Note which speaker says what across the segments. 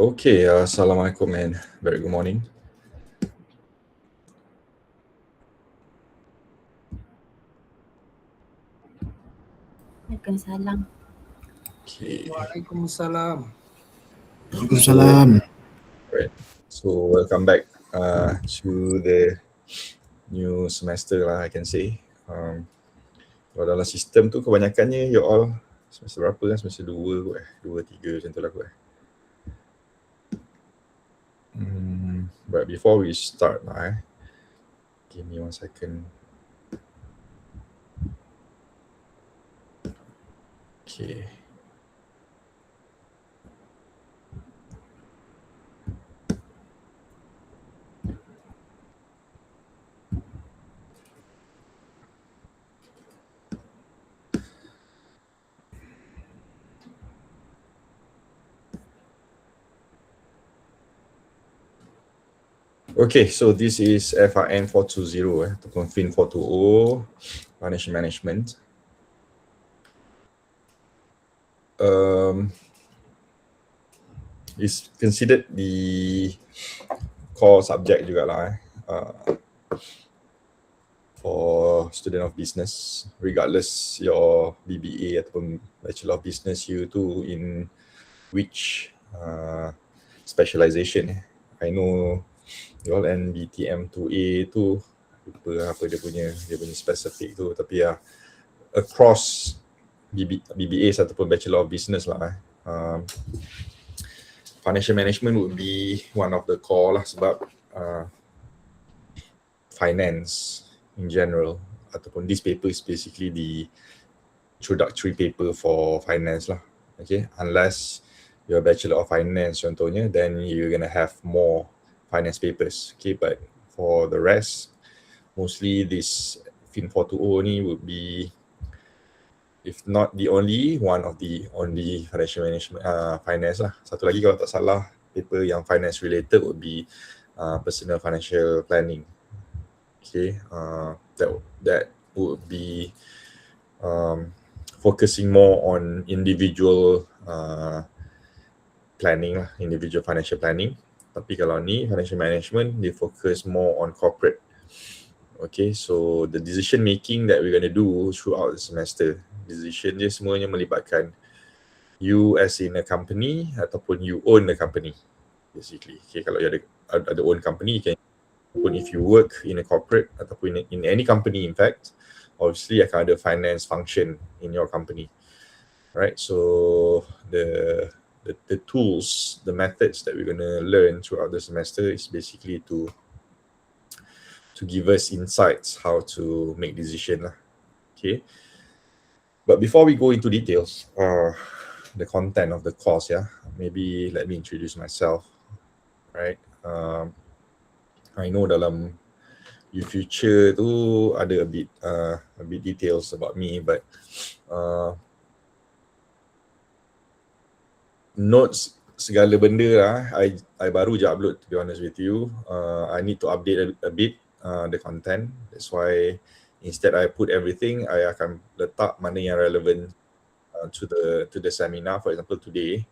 Speaker 1: Okay, Assalamualaikum and very good morning.
Speaker 2: Waalaikumsalam.
Speaker 1: Okay,
Speaker 3: Waalaikumsalam.
Speaker 4: Waalaikumsalam.
Speaker 1: right. So welcome back to the new semester lah, I can say. Kalau dalam sistem tu kebanyakannya you all semester berapa kan? Semester 2 kot 2, 3 macam tu lah kot But before we start lah give me 1 second. Okay. Okay, so this is FIN420 ataupun FIN420 Financial Management. Is considered the core subject jugalah for student of business, regardless your BBA ataupun Bachelor of Business you tu in which specialization. I know you all NBTM2A tu lupa apa dia punya specific tu, tapi across BBA ataupun Bachelor of Business lah financial management would be one of the core lah, sebab finance in general ataupun this paper is basically the introductory paper for finance lah. Okay, unless you're a Bachelor of Finance contohnya, then you're gonna have more finance papers. Okay, but for the rest, mostly this FIN420 ni would be, if not the only, one of the only financial management finance lah. Satu lagi kalau tak salah paper yang finance related would be personal financial planning. Okay, that would be focusing more on individual planning lah, individual financial planning. Tapi kalau ni financial management, they focus more on corporate. Okay, so the decision making that we're going to do throughout the semester, decision dia semuanya melibatkan you as in a company ataupun you own the company basically. Okay, kalau you ada own company, you can, ataupun if you work in a corporate ataupun in any company, in fact, obviously akan ada finance function in your company, right? So the tools, the methods that we're going to learn throughout the semester is basically to give us insights how to make decision lah. Okay, but before we go into details, the content of the course, maybe let me introduce myself, right? I know dalam your future tu ada a bit details about me, but notes segala benda I baru je upload, to be honest with you. I need to update a bit the content. That's why instead I put everything, I akan letak mana yang relevant to the seminar. For example, today,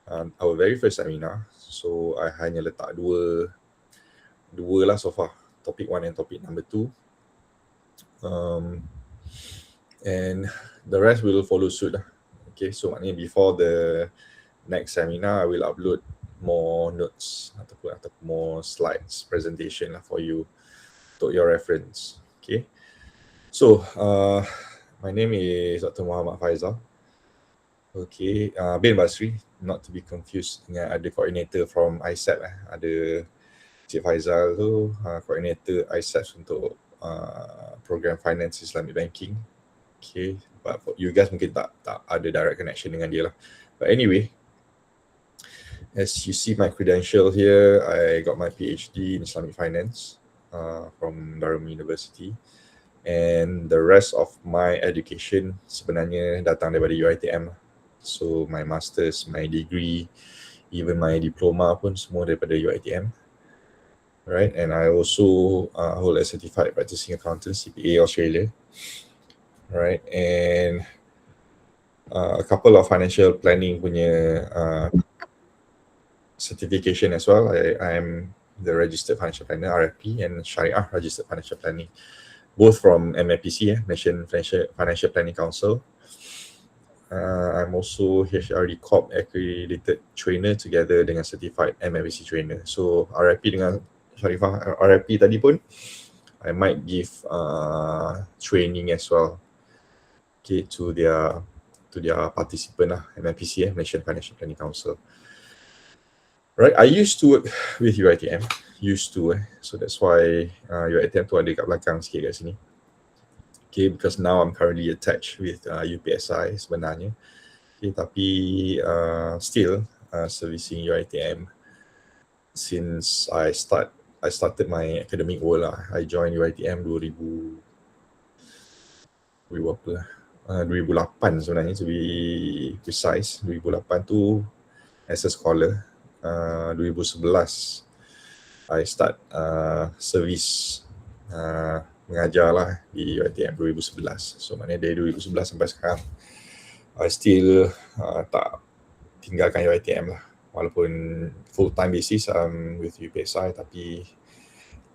Speaker 1: our very first seminar, so I hanya letak dua lah so far, topic 1 and topic number 2, and the rest will follow suit lah. Okay, so maknanya before the next seminar, I will upload more notes ataupun more slides presentation lah for you, untuk your reference. Okay, so my name is Dr. Muhammad Faizal. Okay, bin Basri, not to be confused dengan ada coordinator from ISAP ada Cik Faizal tu coordinator ISAP untuk program finance Islamic banking. Okay, but for you guys mungkin tak ada direct connection dengan dia lah. But anyway, as you see my credential here, I got my PhD in Islamic finance from Durham University, and the rest of my education sebenarnya datang daripada UiTM. So my masters, my degree, even my diploma pun semua daripada UiTM, right? And I also hold a certified practicing accountant, CPA Australia, right? And a couple of financial planning punya certification as well. I'm the Registered Financial Planner, RFP, and Syariah Registered Financial Planning, both from MFPC, Malaysian Financial Planning Council. I'm also HRD Corp accredited trainer together dengan certified MFPC trainer. So RFP dengan Sharifah, RFP tadi pun I might give training as well, okay, to their participant lah, MFPC, Malaysian Financial Planning Council. Right, I used to work with UiTM, so that's why UiTM tu ada kat belakang sikit kat sini. Okay, because now I'm currently attached with UPSI sebenarnya. Okay, tapi still servicing UiTM since I started my academic world lah. I joined UiTM 2008 sebenarnya, to be precise. 2008 tu as a scholar. 2011 I start service mengajar lah di UiTM 2011. So maknanya dari 2011 sampai sekarang I still tak tinggalkan UiTM lah. Walaupun full time basis with UPSI, tapi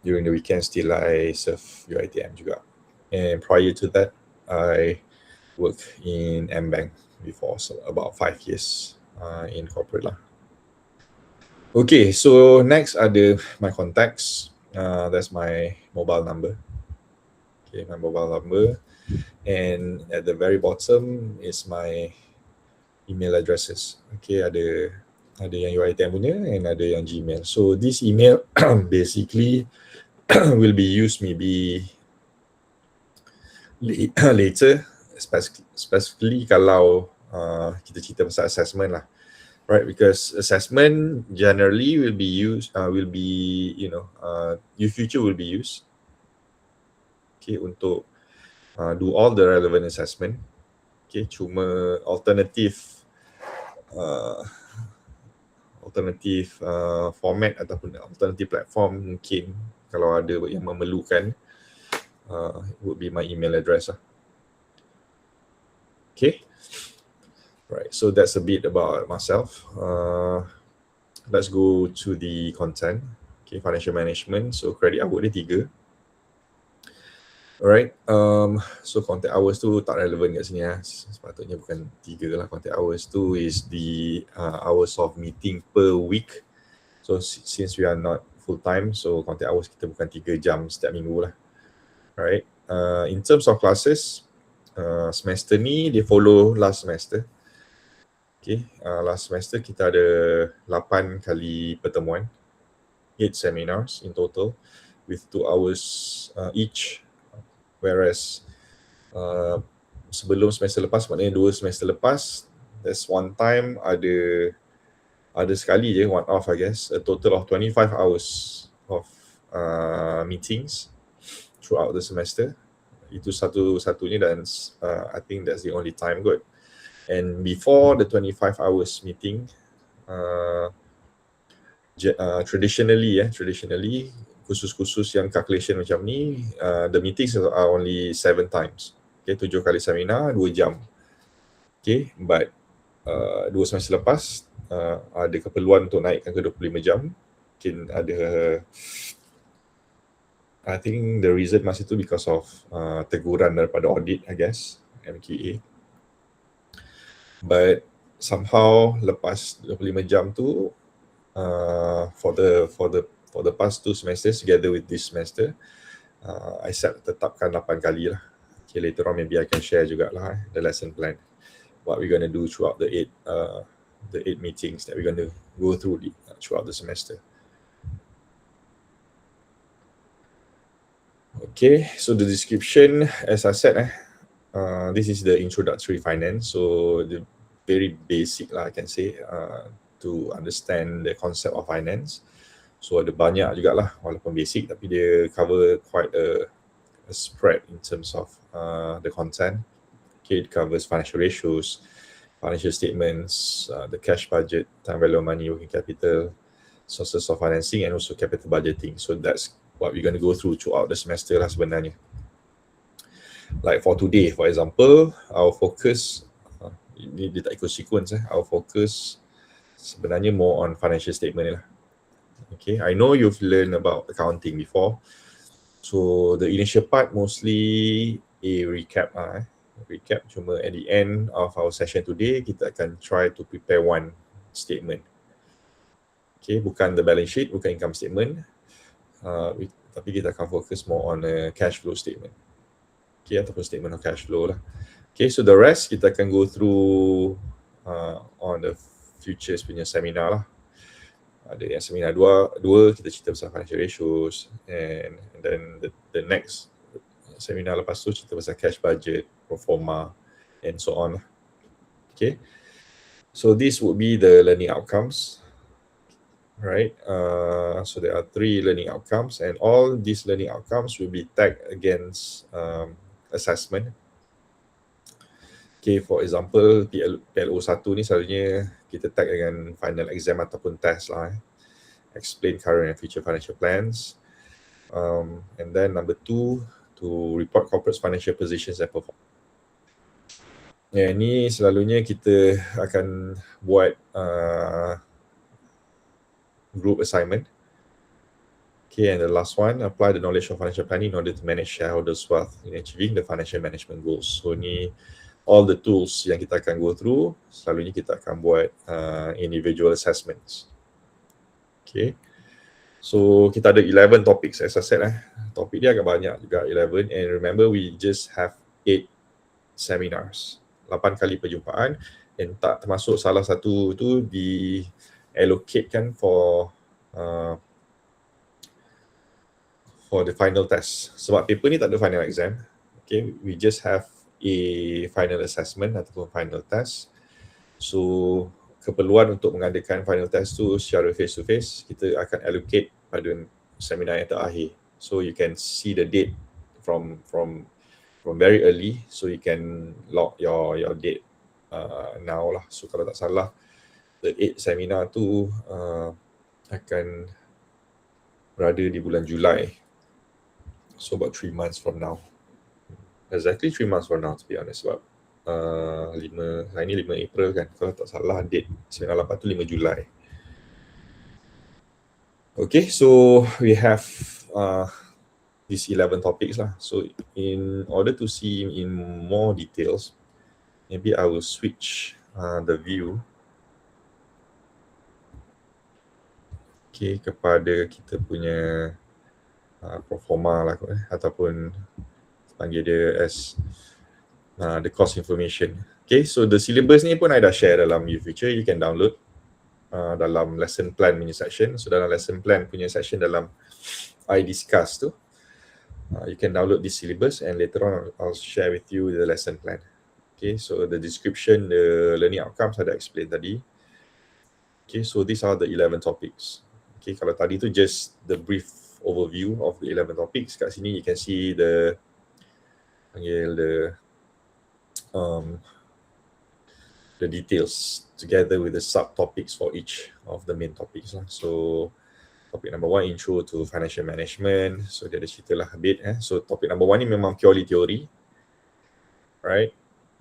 Speaker 1: during the weekend still I serve UiTM juga. And prior to that, I worked in M-Bank before, so about 5 years in corporate lah. Okay, so next ada my contacts. That's my mobile number. Okay, my mobile number. And at the very bottom is my email addresses. Okay, ada yang UiTM punya and ada yang Gmail. So this email basically will be used maybe later, specifically kalau kita cerita pasal assessment lah, right? Because assessment generally will be used, your future will be used, okay, untuk do all the relevant assessment. Okay, cuma alternative format ataupun alternative platform mungkin kalau ada yang memerlukan, would be my email address lah. Okay, right, so that's a bit about myself. Let's go to the content. Okay, financial management. So credit hour dia 3. Alright, so contact hours tu tak relevant kat sini lah. Sepatutnya bukan 3 lah. Contact hours tu is the hours of meeting per week. So since we are not full time, so contact hours kita bukan 3 jam setiap minggu lah. Right, in terms of classes, semester ni dia follow last semester. Okay, last semester kita ada 8 kali pertemuan, 8 seminars in total with 2 hours each. Whereas sebelum semester lepas, maknanya 2 semester lepas, there's one time ada sekali je, one off I guess, a total of 25 hours of meetings throughout the semester. Itu satu-satunya dan I think that's the only time good. And before the 25 hours meeting, traditionally khusus yang calculation macam ni, the meetings are only 7 times. Okay, 7 kali seminar, 2 jam. Okay, but 2 semester lepas ada keperluan untuk naikkan ke 25 jam. Mungkin ada, I think the reason masa tu because of teguran daripada audit, I guess, MQA. But somehow lepas 25 jam tu, for the past 2 semesters together with this semester, I tetapkan 8 kali lah. Okay, later on maybe I can share jugalah the lesson plan, what we're going to do throughout the 8 meetings that we're going to go through throughout the semester. Okay, so the description, as I said, this is the introductory finance, so the very basic lah, I can say, to understand the concept of finance. So ada banyak jugalah, walaupun basic, tapi dia cover quite a spread in terms of the content. Okay, it covers financial ratios, financial statements, the cash budget, time value of money, working capital, sources of financing, and also capital budgeting. So that's what we're going to go through throughout the semester lah sebenarnya. Like for today, for example, our focus, dia tak ikut sequence, our focus sebenarnya more on financial statement lah. Okay, I know you've learned about accounting before. So the initial part mostly a recap lah. Recap, cuma at the end of our session today, kita akan try to prepare one statement. Okay, bukan the balance sheet, bukan income statement. Tapi kita akan fokus more on a cash flow statement. Okay, ataupun statement of cash flow lah. Okay, so the rest kita akan go through on the futures punya seminar lah. Ada yang seminar dua kita cerita pasal financial ratios, and then the next seminar lepas tu cerita pasal cash budget, pro forma, and so on. Okay, so this would be the learning outcomes, right? So there are 3 learning outcomes, and all these learning outcomes will be tagged against assessment. Okay, for example, PLO1 ni selalunya kita tag dengan final exam ataupun test lah. Explain current and future financial plans. And then number 2, to report corporate financial positions and performance. Ni selalunya kita akan buat group assignment. Okay, and the last one, apply the knowledge of financial planning in order to manage shareholders' wealth in achieving the financial management goals. So ni all the tools yang kita akan go through, selalunya kita akan buat individual assessments. Okay, so kita ada 11 topics as I said. Topik dia agak banyak juga, 11, and remember we just have 8 seminars, 8 kali perjumpaan, and tak termasuk salah satu tu di allocatekan for the final test. Sebab paper ni tak ada final exam. Okay, we just have a final assessment ataupun final test. So keperluan untuk mengadakan final test tu secara face to face, kita akan allocate pada seminar yang terakhir. So you can see the date from very early, so you can lock your date now lah. So kalau tak salah, the 8 seminar tu akan berada di bulan Julai. So about 3 months from now. Exactly 3 months from now, to be honest. Sebab hari ni 5 April kan, kalau tak salah date seminar 8 tu 5 Julai. Okay, so we have these 11 topics lah. So in order to see in more details, maybe I will switch the view kepada kita punya pro forma lah ataupun panggil dia as the course information. Okay, so the syllabus ni pun I dah share dalam YouFuture, you can download dalam lesson plan punya section. So dalam lesson plan punya section dalam I discuss tu, you can download this syllabus, and later on I'll share with you the lesson plan. Okay, so the description, the learning outcomes I dah explain tadi. Okay, so these are the 11 topics. Okay, kalau tadi tu just the brief overview of the 11 topics. Kat sini you can see the details together with the subtopics for each of the main topics lah. So topic number 1, intro to financial management. So dia ada cerita lah a bit. So topic number 1 ni memang purely theory, right?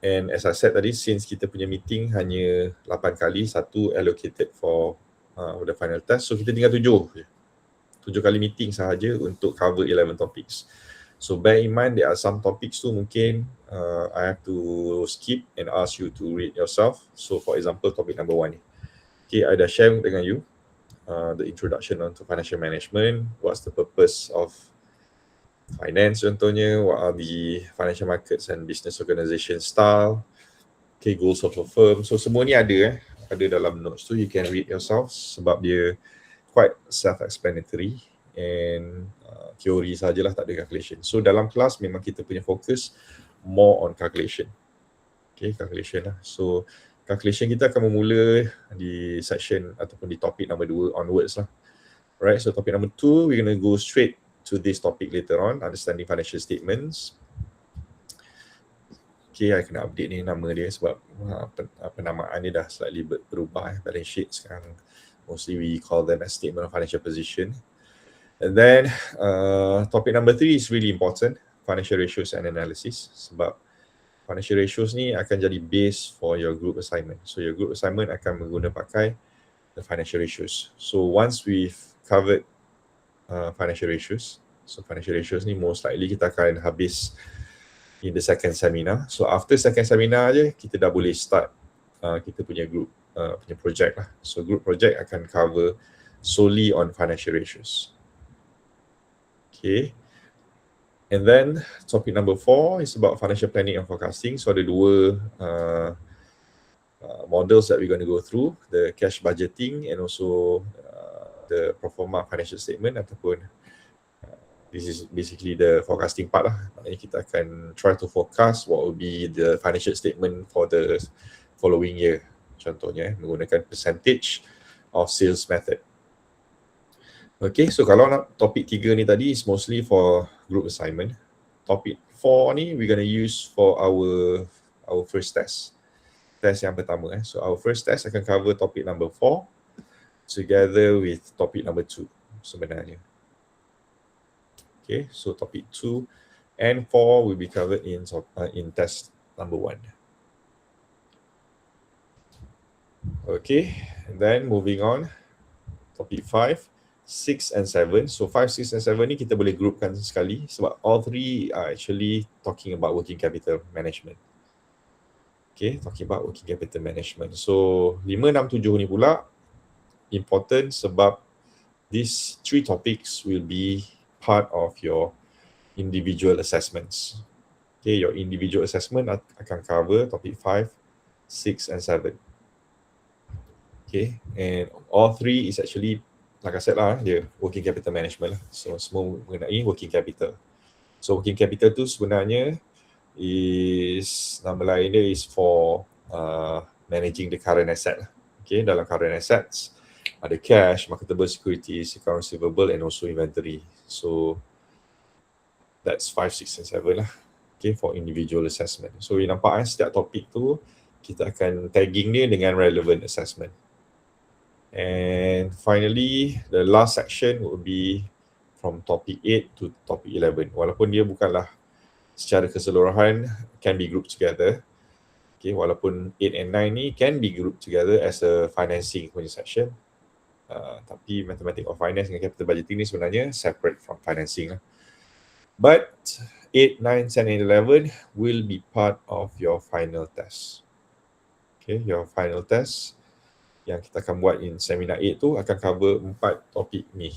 Speaker 1: And as I said tadi, since kita punya meeting hanya 8 kali, 1 allocated for the final test, so kita tinggal 7 kali meeting sahaja untuk cover 11 topics. So bear in mind there are some topics tu mungkin I have to skip and ask you to read yourself. So for example, topic number 1 ni, okay, I dah share dengan you the introduction onto financial management, what's the purpose of finance contohnya, what are the financial markets and business organization style, okay, goals of a firm. So semua ni ada dalam notes tu, you can read yourself sebab dia quite self-explanatory and teori sajalah, tak ada calculation. So dalam kelas memang kita punya fokus more on calculation. Okay, calculation lah. So calculation kita akan memula di section ataupun di topic number 2 onwards lah. Right, so topic number 2, we're going to go straight to this topic later on, understanding financial statements. Okay, I kena update ni nama dia sebab penamaan dia dah slightly berubah. Balance sheet sekarang mostly we call them as statement of financial position. And then topic number 3 is really important, financial ratios and analysis, sebab financial ratios ni akan jadi base for your group assignment. So your group assignment akan pakai the financial ratios. So once we've covered financial ratios, so financial ratios ni most likely kita akan habis in the second seminar. So after second seminar je, kita dah boleh start kita punya group punya project lah. So group project akan cover solely on financial ratios. Okay. And then topic number 4 is about financial planning and forecasting. So ada dua models that we're going to go through, the cash budgeting and also the pro forma financial statement, ataupun this is basically the forecasting part lah. Maknanya kita akan try to forecast what will be the financial statement for the following year. Contohnya menggunakan percentage of sales method. Okay, so kalau nak topik 3 ni tadi is mostly for group assignment. Topik 4 ni we're going to use for our first test. Test yang pertama. So our first test akan cover topik number 4 together with topik number 2 sebenarnya. Okay, so topik 2 and 4 will be covered in test number 1. Okay, and then moving on, topik 5, 6 and 7. So 5, 6 and 7 ni kita boleh groupkan sekali sebab all three are actually talking about working capital management. Okay, talking about working capital management. So 5, 6, 7 ni pula important sebab these 3 topics will be part of your individual assessments. Okay, your individual assessment akan cover topic 5, 6 and 7. Okay, and all 3 is actually, like I said lah, dia working capital management lah. So semua mengenai working capital. So working capital tu sebenarnya is, nama lain dia is for managing the current asset lah. Okay, dalam current assets ada cash, marketable securities, account receivable and also inventory. So that's 5, 6 and 7 lah. Okay, for individual assessment. So you nampak setiap topik tu kita akan tagging dia dengan relevant assessment. And finally, the last section will be from topic 8 to topic 11. Walaupun dia bukanlah secara keseluruhan can be grouped together. Okay, walaupun 8 and 9 ni can be grouped together as a financing punya section. Tapi mathematics of finance dengan capital budgeting ni sebenarnya separate from financing lah. But 8, 9, 10 and 11 will be part of your final test. Okay, your final test yang kita akan buat in seminar 8 tu akan cover 4 topik ni.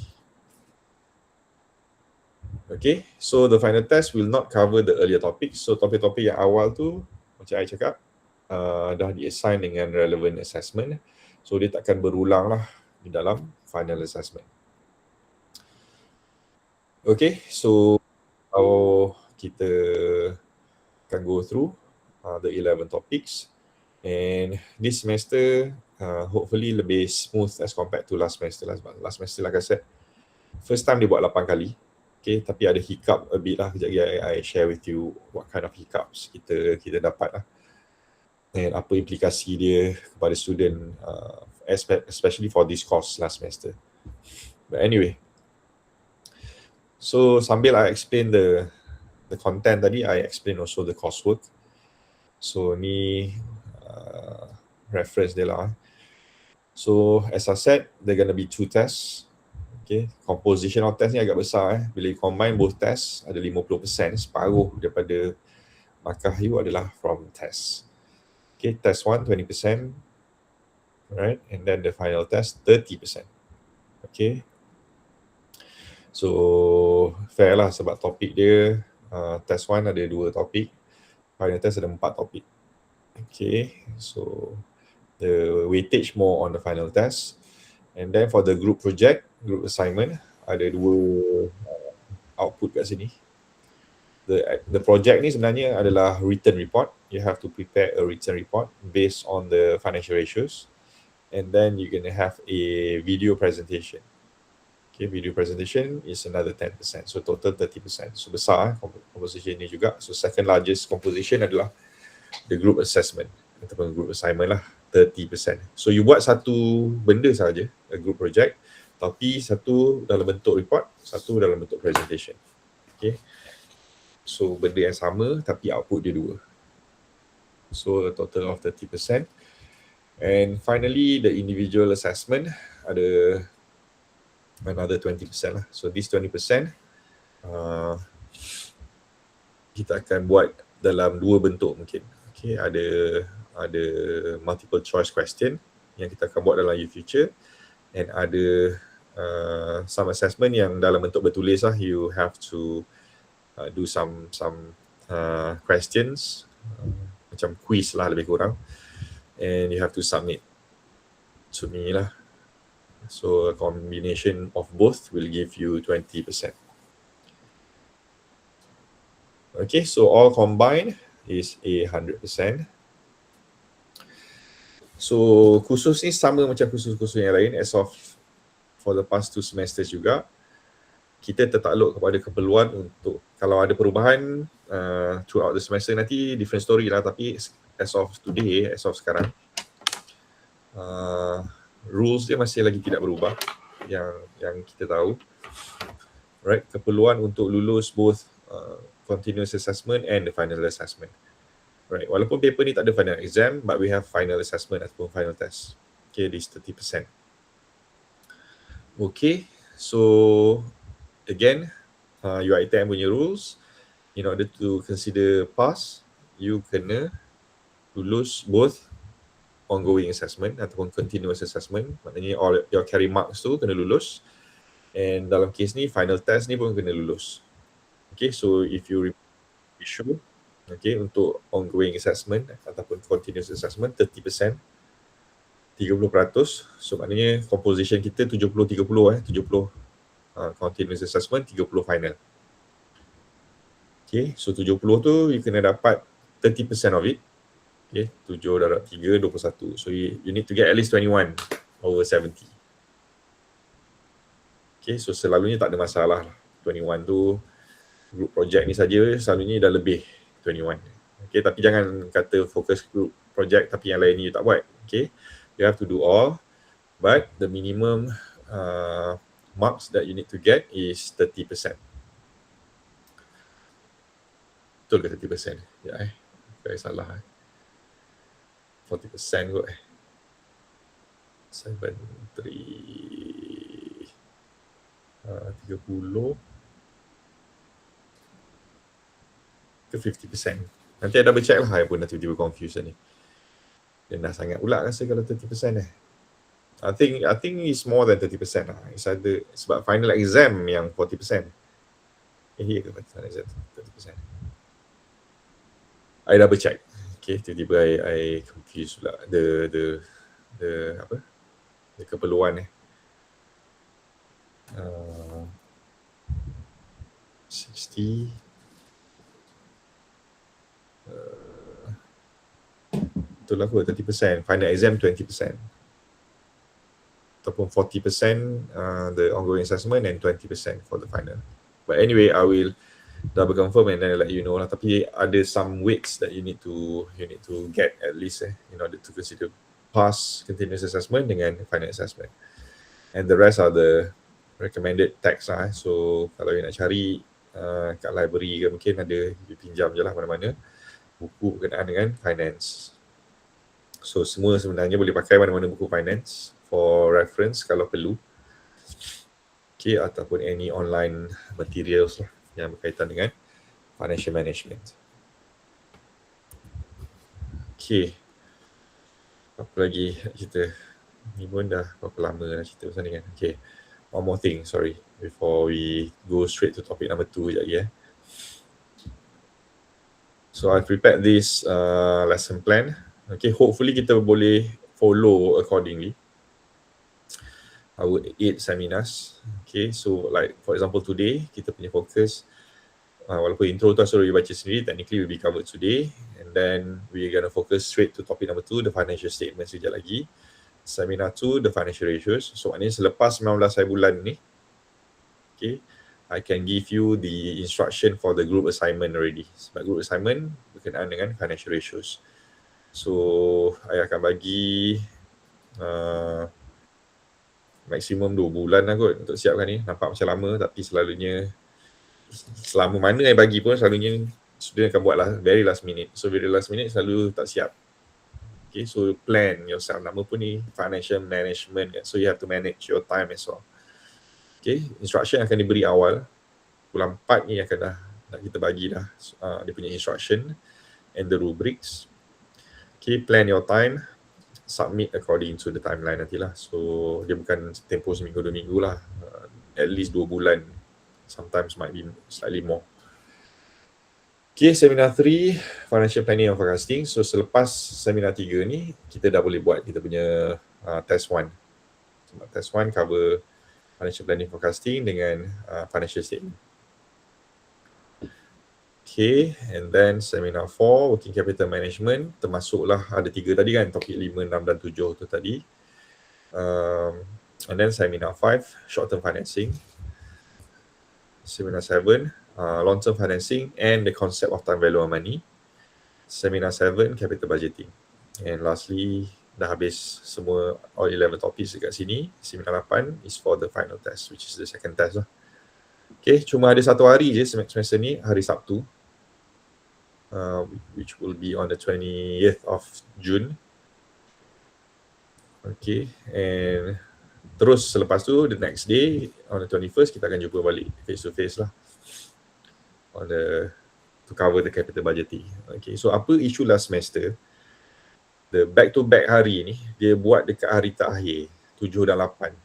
Speaker 1: Okay, so the final test will not cover the earlier topics. So topik-topik yang awal tu, macam I cakap, dah di-assign dengan relevant assessment. So dia takkan berulang lah di dalam final assessment. Okay, so kalau kita akan go through the 11 topics, and this semester hopefully lebih smooth as compared to last semester lah. Sebab last semester, like I said, first time dia buat 8 kali. Okay, tapi ada hiccup a bit lah. Kejap lagi I share with you what kind of hiccups kita dapat lah. And apa implikasi dia kepada student, especially for this course last semester. But anyway, so sambil I explain the content tadi, I explain also the coursework. So ni reference dia lah. So as I said, there gonna be 2 tests. Okay, composition of test ni agak besar. Bila you combine both tests, ada 50%, separuh daripada markah you adalah from test. Okay, test 1 20%, right? And then the final test 30%. Okay, so fair lah sebab topik dia test 1 ada 2 topik, final test ada 4 topik. Okay, so the weightage more on the final test. And then for the group project, group assignment, ada 2 output kat sini. The project ni sebenarnya adalah written report. You have to prepare a written report based on the financial ratios. And then you're going to have a video presentation. Okay, video presentation is another 10%. So total 30%. So besar composition ni juga. So second largest composition adalah the group assessment ataupun group assignment lah, 30%. So you buat satu benda saja, a group project, tapi satu dalam bentuk report, satu dalam bentuk presentation. Okay, so benda yang sama tapi output dia 2. So a total of 30%. And finally, the individual assessment ada another 20% lah. So this 20% kita akan buat dalam dua bentuk mungkin. Okay, ada multiple choice question yang kita akan buat dalam U-Future, and ada some assessment yang dalam bentuk bertulis lah. You have to do some questions, macam quiz lah lebih kurang, and you have to submit to me lah. So a combination of both will give you 20%. Okay, so all combined is 100%. So kursus ni sama macam kursus-kursus yang lain as of for the past 2 semesters juga. Kita tertakluk kepada keperluan untuk kalau ada perubahan throughout the semester nanti different story lah, tapi as of today, as of sekarang, rules dia masih lagi tidak berubah yang kita tahu. Right, keperluan untuk lulus both continuous assessment and the final assessment. Right, walaupun paper ni tak ada final exam, but we have final assessment ataupun final test. Okay, this 30%. Okay, so again, UiTM punya rules, in order to consider pass, you kena lulus both ongoing assessment ataupun continuous assessment. Maknanya all your carry marks tu kena lulus, and dalam case ni final test ni pun kena lulus. Okay, so if you show, okay, untuk ongoing assessment ataupun continuous assessment 30%, 30%. So maknanya composition kita 70-30 70 continuous assessment, 30 final. Okay, so 70 tu you kena dapat 30% of it. Okay, 7 darab 3, 21. So you need to get at least 21 over 70. Okay, so selalunya tak ada masalah. 21 tu group project ni saja selalunya dah lebih 21. Okay, tapi jangan kata fokus group project tapi yang lain ni you tak buat. Okay, you have to do all, but the minimum marks that you need to get is 30%. Betul ke 30%? Ya, saya salah. 40% kot. 7, 3, 30 ke 50%. Nanti ada double check lah, saya pun dah tiba-tiba confused ni. Dan dah sangat pula rasa kalau 30% I think it's more than 30% lah. It's either, sebab final exam yang 40%. Ya ke final exam 30%? I double check. Okay, tiba-tiba I confused pula the keperluan 60 betul lah kot, 30%, final exam 20%, ataupun 40% the ongoing assessment and 20% for the final. But anyway, I will double confirm and then I'll let you know lah. Tapi ada some weights that you need to get at least in order to consider pass continuous assessment dengan final assessment. And the rest are the recommended text lah. So kalau you nak cari kat library ke mungkin ada, you pinjam je lah mana-mana buku berkenaan dengan finance. So semua sebenarnya boleh pakai mana-mana buku finance for reference kalau perlu. Okay, ataupun any online materials lah yang berkaitan dengan financial management. Okay, apa lagi kita? Ni pun dah berapa lama dah cerita pasal ni kan. Okay, one more thing, sorry, before we go straight to topic number 2 sekejap lagi. So I prepared this lesson plan. Okay, hopefully kita boleh follow accordingly our 8 seminars. Okay, so like for example today kita punya fokus, walaupun intro tu suruh you baca sendiri, technically will be covered today, and then we're gonna focus straight to topic number 2, the financial statement sekejap lagi. Seminar 2, the financial ratios. So maknanya selepas 19 hari bulan ni, okay, I can give you the instruction for the group assignment already. Sebab group assignment berkenaan dengan financial ratios. So I akan bagi maksimum 2 bulan lah kot untuk siapkan ni. Nampak macam lama tapi selalunya selama mana saya bagi pun selalunya student akan buat lah very last minute. So very last minute selalu tak siap. Okay, so plan yourself. Nama pun ni financial management kan. So you have to manage your time as well. Okay, instruction akan diberi awal. Bulan 4 ni akan dah kita bagi dah dia punya instruction and the rubrics. Okay, plan your time. Submit according to the timeline nantilah. So dia bukan tempoh seminggu 2 minggu lah. At least 2 bulan. Sometimes might be slightly more. Okay, seminar 3, Financial Planning and Forecasting. So selepas seminar 3 ni, kita dah boleh buat kita punya test 1. Sebab test 1 cover Financial Planning Forecasting dengan Financial Statement. Okay, and then seminar 4, Working Capital Management. Termasuklah ada 3 tadi kan, topik 5, 6 dan 7 tu tadi. And then seminar 5, Short Term Financing. Seminar 7, Long Term Financing and the Concept of Time Value of Money. Seminar 7, Capital Budgeting. And lastly, dah habis semua all 11 topics dekat sini. Seminar 8 is for the final test, which is the second test lah. Okay, cuma ada satu hari je semester ni, hari Sabtu, which will be on the 20th of June. Okay, and terus selepas tu, the next day, on the 21st, kita akan jumpa balik face to face lah. To cover the capital budgeting. Okay, so apa isu last semester? The back-to-back hari ni, dia buat dekat hari terakhir, 7 dan 8.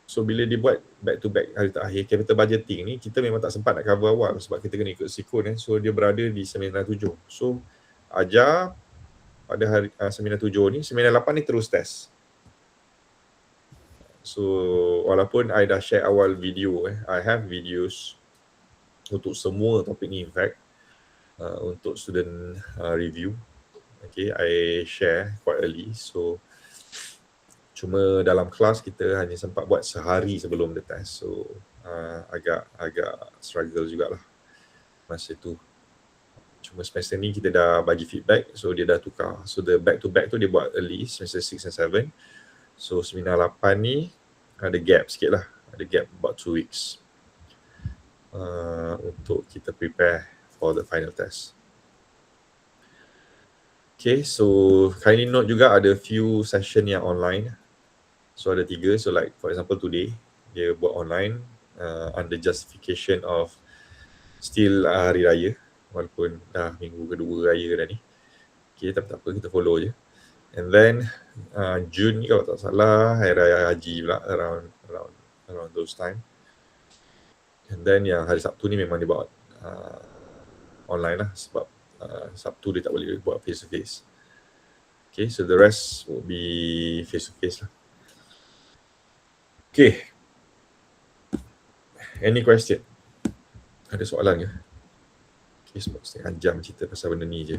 Speaker 1: So bila dia buat back-to-back hari terakhir, capital budgeting ni, kita memang tak sempat nak cover awal sebab kita kena ikut sikon. So dia berada di seminar 7. So ajar pada hari seminar 7 ni, seminar 8 ni terus test. So walaupun I dah share awal video, I have videos untuk semua topik ni in fact, untuk student review. Okay, I share quite early. So cuma dalam kelas kita hanya sempat buat sehari sebelum the test. So agak struggle jugalah masa tu. Cuma semester ni kita dah bagi feedback, so dia dah tukar. So the back to back tu dia buat early, semester 6 and 7. So seminar 8 ni ada gap sikit lah. Ada gap about 2 weeks untuk kita prepare for the final test. Okay, so kindly note juga ada few session yang online. So ada 3, so like for example today, dia buat online under justification of still hari raya, walaupun dah minggu kedua raya dah ni. Okay, tapi tak apa, kita follow je. And then June ni kalau tak salah, Hari Raya Haji pula, around those time. And then yang hari Sabtu ni memang dia buat online lah, sebab Sabtu dia tak boleh buat face to face. Okay, so the rest will be face to face lah. Okay, any question? Ada soalan ke? Okay, sebab setengah jam cerita pasal benda ni je.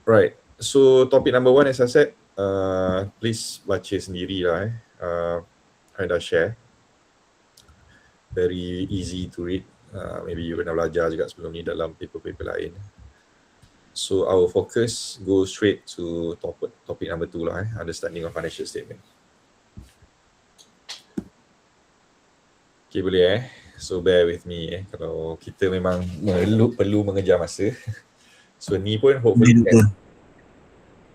Speaker 1: Right, so topic number 1 as I said, please baca sendiri lah. I dah share. Very easy to read. Maybe you pernah belajar juga sebelum ni dalam paper-paper lain. So our focus go straight to topic number 2 lah, understanding of financial statement. Okay, boleh so bear with me kalau kita memang perlu mengejar masa. So ni pun hopefully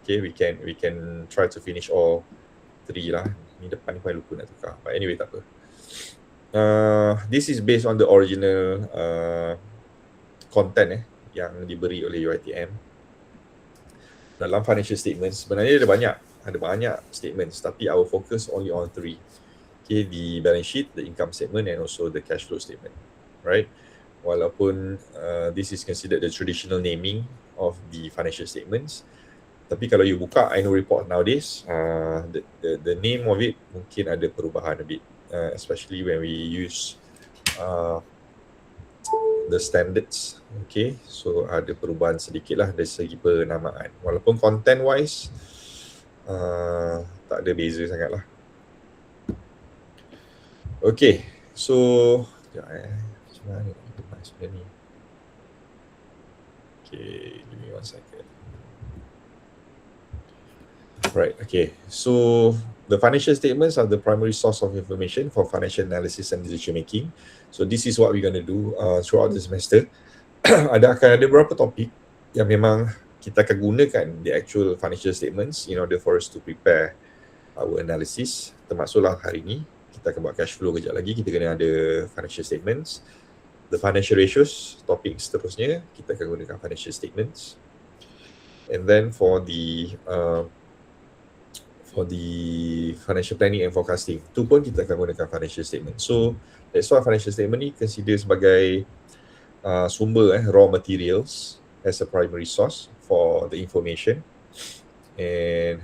Speaker 1: okay, we can try to finish all 3 lah. Ni depan ni paling lupa nak tukar. But anyway, tak apa. This is based on the original content yang diberi oleh UiTM. Dalam financial statements, sebenarnya ada banyak statements, tapi our focus only on 3. Okay, the balance sheet, the income statement and also the cash flow statement, right? Walaupun this is considered the traditional naming of the financial statements, tapi kalau you buka annual report nowadays, the name of it mungkin ada perubahan a bit, especially when we use the standards. Okay, so ada perubahan sedikit lah dari segi penamaan, walaupun content wise tak ada beza sangat lah. Okay, so macam mana nak buat sebenarnya ni? Okay, give me 1 second. Right, okay. So the financial statements are the primary source of information for financial analysis and decision making. So this is what we're going to do throughout the semester. Akan ada beberapa topik yang memang kita akan gunakan the actual financial statements in order for us to prepare our analysis. Termasuklah hari ni kita akan buat cash flow kejap lagi, kita kena ada financial statements. The financial ratios, topik seterusnya kita akan gunakan financial statements. And then for the financial planning and forecasting, tu pun kita akan gunakan financial statement. So that's why financial statement ni consider sebagai sumber raw materials as a primary source for the information, and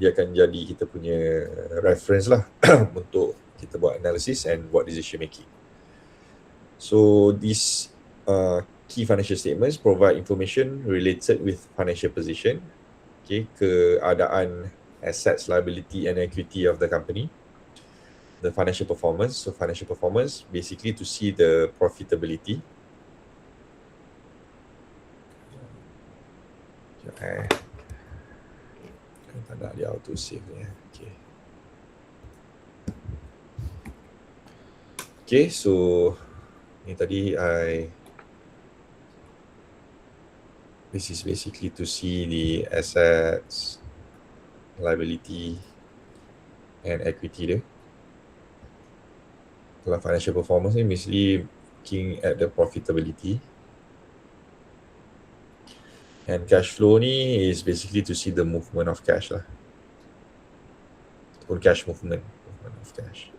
Speaker 1: dia akan jadi kita punya reference lah untuk kita buat analysis and buat decision making. So these key financial statements provide information related with financial position, okay, keadaan assets, liability and equity of the company, the financial performance. So financial performance basically to see the profitability. Tak nak dia auto save ni. Okay, so ni tadi this is basically to see the assets, liability and equity dia. Kalau financial performance ni basically looking at the profitability. And cash flow ni is basically to see the movement of cash lah. Or cash movement of cash.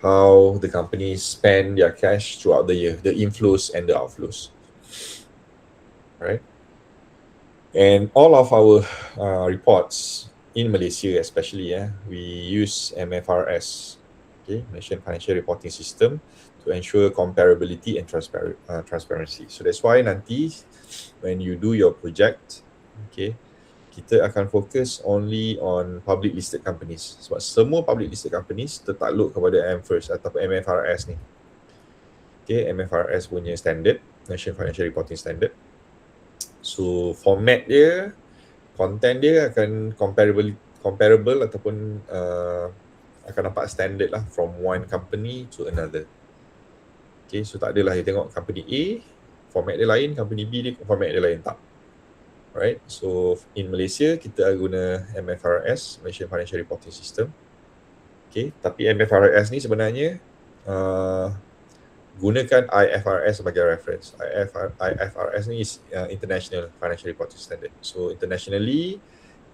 Speaker 1: How the company spend their cash throughout the year, the inflows and the outflows. Right? And all of our reports in Malaysia especially, we use MFRS, okay, Malaysian Financial Reporting System, to ensure comparability and transparency. So that's why nanti when you do your project, okay, kita akan fokus only on public listed companies. Sebab semua public listed companies tertakluk kepada MFIRS ataupun MFRS ni. Okay, MFRS punya standard, National Financial Reporting Standard. So format dia, content dia akan comparable ataupun akan nampak standard lah from one company to another. Okay, so tak adalah you tengok company A, format dia lain, company B dia format dia lain, tak. Right, so in Malaysia kita guna MFRS, Malaysian Financial Reporting System. Okay, tapi MFRS ni sebenarnya gunakan IFRS sebagai reference. IFRS ni is International Financial Reporting Standard. So internationally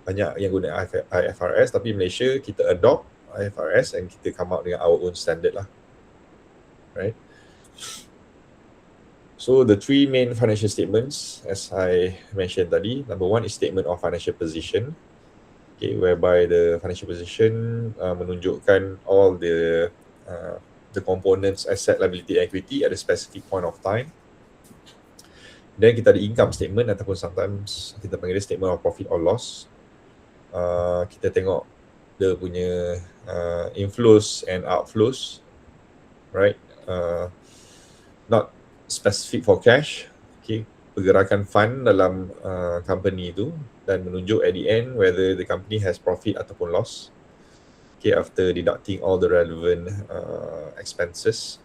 Speaker 1: banyak yang guna IFRS, tapi Malaysia kita adopt IFRS and kita come out dengan our own standard lah. Right. So the three main financial statements, as I mentioned tadi, number one is statement of financial position, okay, whereby the financial position menunjukkan all the components, asset, liability, equity at a specific point of time. Then kita ada income statement ataupun sometimes kita panggil dia statement of profit or loss. Kita tengok dia punya inflows and outflows, right? Not specific for cash, okay, pergerakan fund dalam company itu dan menunjuk at the end whether the company has profit ataupun loss, okay, after deducting all the relevant expenses.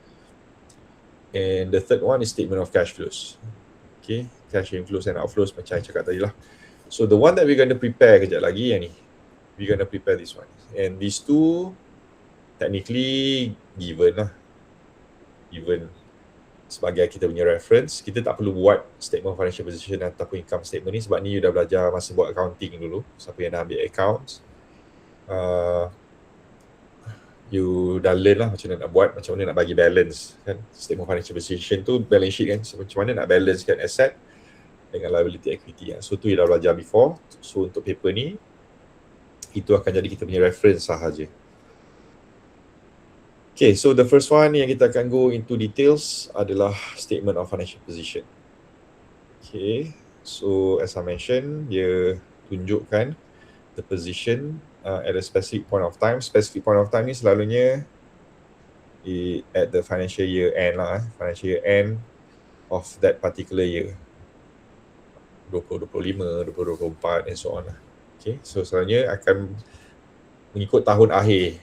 Speaker 1: And the third one is statement of cash flows, okay, cash inflows and outflows macam saya cakap tadi lah. So the one that we're going to prepare kejap lagi yang ni, we're going to prepare this one, and these two technically given lah, given sebagai kita punya reference. Kita tak perlu buat statement of financial position ataupun income statement ni sebab ni you dah belajar masa buat accounting dulu. Siapa yang dah ambil accounts, you dah learn lah macam mana nak buat, macam mana nak bagi balance kan. Statement of financial position tu balance sheet kan, so, macam mana nak balance kan asset dengan liability equity kan. So tu you dah belajar before. So untuk paper ni itu akan jadi kita punya reference sahaja. Okay, so the first one yang kita akan go into details adalah statement of financial position. Okay, so as I mentioned, dia tunjukkan the position at a specific point of time. Specific point of time ni selalunya at the financial year end lah, financial year end of that particular year, 2025, 2024 and so on lah. Okay, so selalunya akan mengikut tahun akhir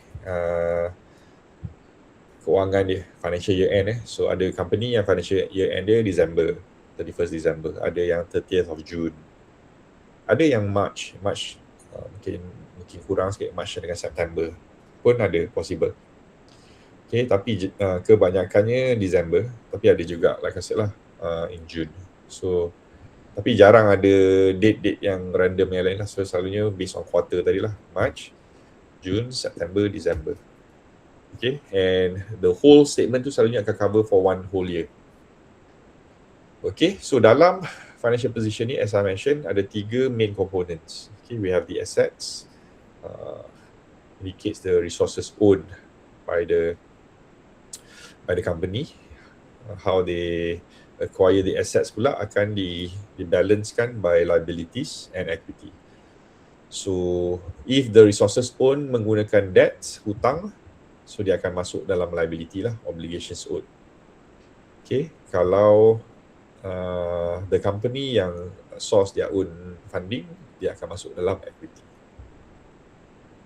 Speaker 1: kewangan dia, financial year end. So ada company yang financial year end dia December, 31st December, ada yang 30th of June, Ada yang March mungkin kurang sikit, March dengan September pun ada possible. Okay, tapi kebanyakannya December, tapi ada juga like I said lah in June. So tapi jarang ada date-date yang random yang lain lah. So selalunya based on quarter tadi lah, March, June, September, December. Okay, and the whole statement tu selalunya akan cover for one whole year. Okay, so dalam financial position ni, as I mentioned, ada 3 main components. Okay, we have the assets, indicates the resources owned by the company. How they acquire the assets pula akan dibalancekan by liabilities and equity. So if the resources owned menggunakan debt, hutang, so dia akan masuk dalam liability lah, obligations owed. Okay, kalau the company yang source their own funding, dia akan masuk dalam equity.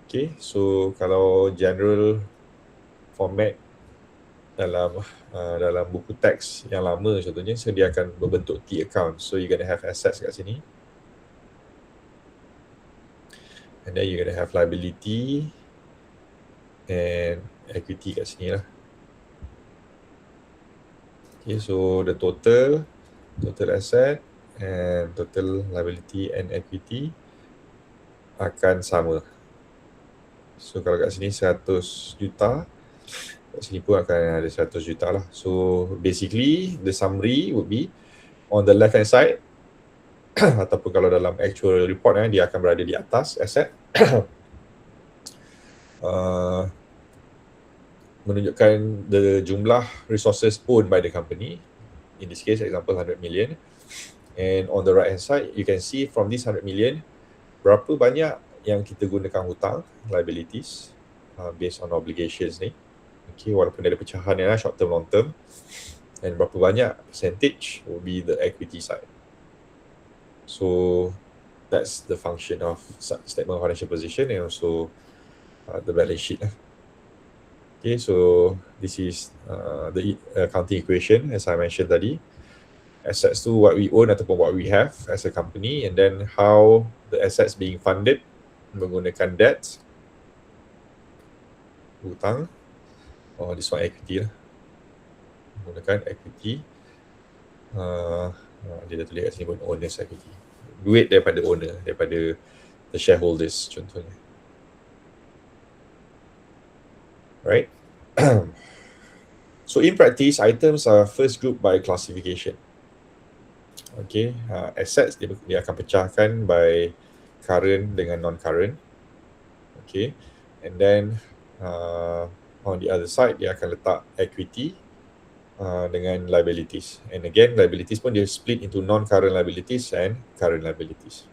Speaker 1: Okay, so kalau general format dalam buku teks yang lama contohnya, so dia akan berbentuk T account. So you're going to have assets kat sini, and then you're going to have liability and equity kat sini lah. Okay, so the total asset and total liability and equity akan sama. So kalau kat sini 100 juta, kat sini pun akan ada 100 juta lah. So basically the summary would be on the left hand side ataupun kalau dalam actual report dia akan berada di atas asset menunjukkan the jumlah resources owned by the company, in this case example 100 million, and on the right hand side you can see from this 100 million berapa banyak yang kita gunakan hutang, liabilities, based on obligations ni. Okay, walaupun ada pecahan ni lah, short term, long term, and berapa banyak percentage will be the equity side. So that's the function of statement of financial position and also the balance sheet lah. Okay, so this is the accounting equation as I mentioned tadi. Assets to what we own ataupun what we have as a company, and then how the assets being funded menggunakan debt, hutang, or this one equity lah, menggunakan equity. Dia dah tulis kat sini pun owner's equity, duit daripada owner, daripada the shareholders contohnya. Right? So in practice, items are first grouped by classification. Okay, assets dia akan pecahkan by current dengan non-current. Okay, and then on the other side dia akan letak equity dengan liabilities. And again, liabilities pun dia split into non-current liabilities and current liabilities.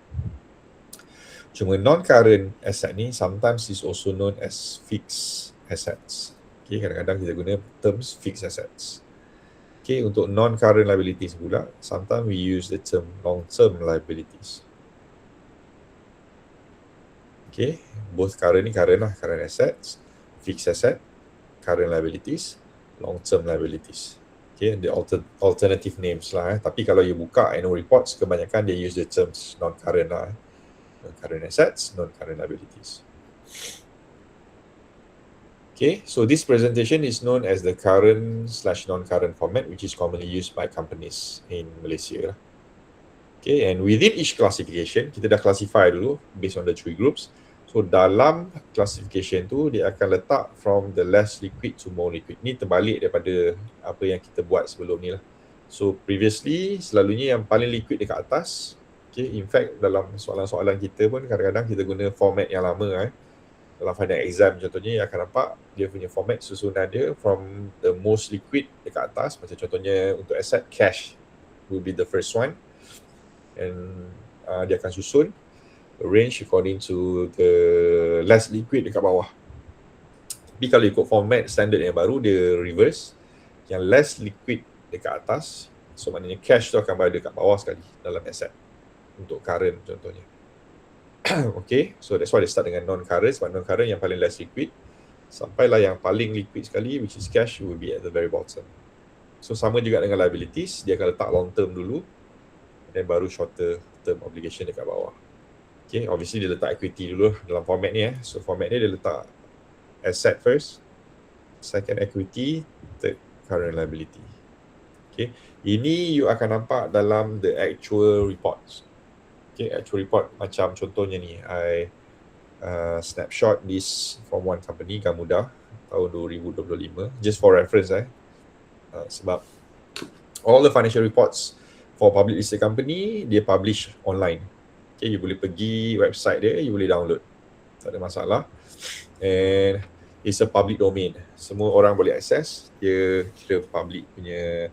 Speaker 1: Cuma non-current asset ni sometimes is also known as fixed assets. Okay, kadang-kadang kita guna terms fixed assets. Okay, untuk non-current liabilities pula, sometimes we use the term long-term liabilities. Okay, both current ni current lah, current assets, fixed asset, current liabilities, long-term liabilities. Okay, the alternative names lah. Tapi kalau you buka annual reports, kebanyakan they use the terms non-current lah. Non-current assets, non-current liabilities. Okay, so this presentation is known as the current/non-current format, which is commonly used by companies in Malaysia. Okay, and within each classification, kita dah classify dulu based on the 3 groups. So dalam classification tu, dia akan letak from the less liquid to more liquid. Ni terbalik daripada apa yang kita buat sebelum ni lah. So previously, selalunya yang paling liquid dekat atas. Okay, in fact dalam soalan-soalan kita pun kadang-kadang kita guna format yang lama dalam final exam contohnya, akan nampak dia punya format susunan dia from the most liquid dekat atas. Macam contohnya untuk asset, cash will be the first one, and dia akan susun arrange according to the less liquid dekat bawah. Tapi kalau ikut format standard yang baru, dia reverse, yang less liquid dekat atas, so maknanya cash tu akan berada dekat bawah sekali dalam asset untuk current contohnya. Okay, so that's why they start dengan non-current, sebab non-current yang paling less liquid, sampailah yang paling liquid sekali, which is cash, will be at the very bottom. So sama juga dengan liabilities, dia akan letak long term dulu, dan baru shorter term obligation dekat bawah. Okay, obviously dia letak equity dulu dalam format ni. So format ni dia letak asset first, second equity, third current liability. Okay, ini you akan nampak dalam the actual reports. Okay, actual report macam contohnya ni, I snapshot this from one company, Gamuda, tahun 2025, just for reference. Sebab all the financial reports for public listed company, dia publish online. Okay, you boleh pergi website dia, you boleh download. Tak ada masalah. And it's a public domain. Semua orang boleh access. Dia kira public punya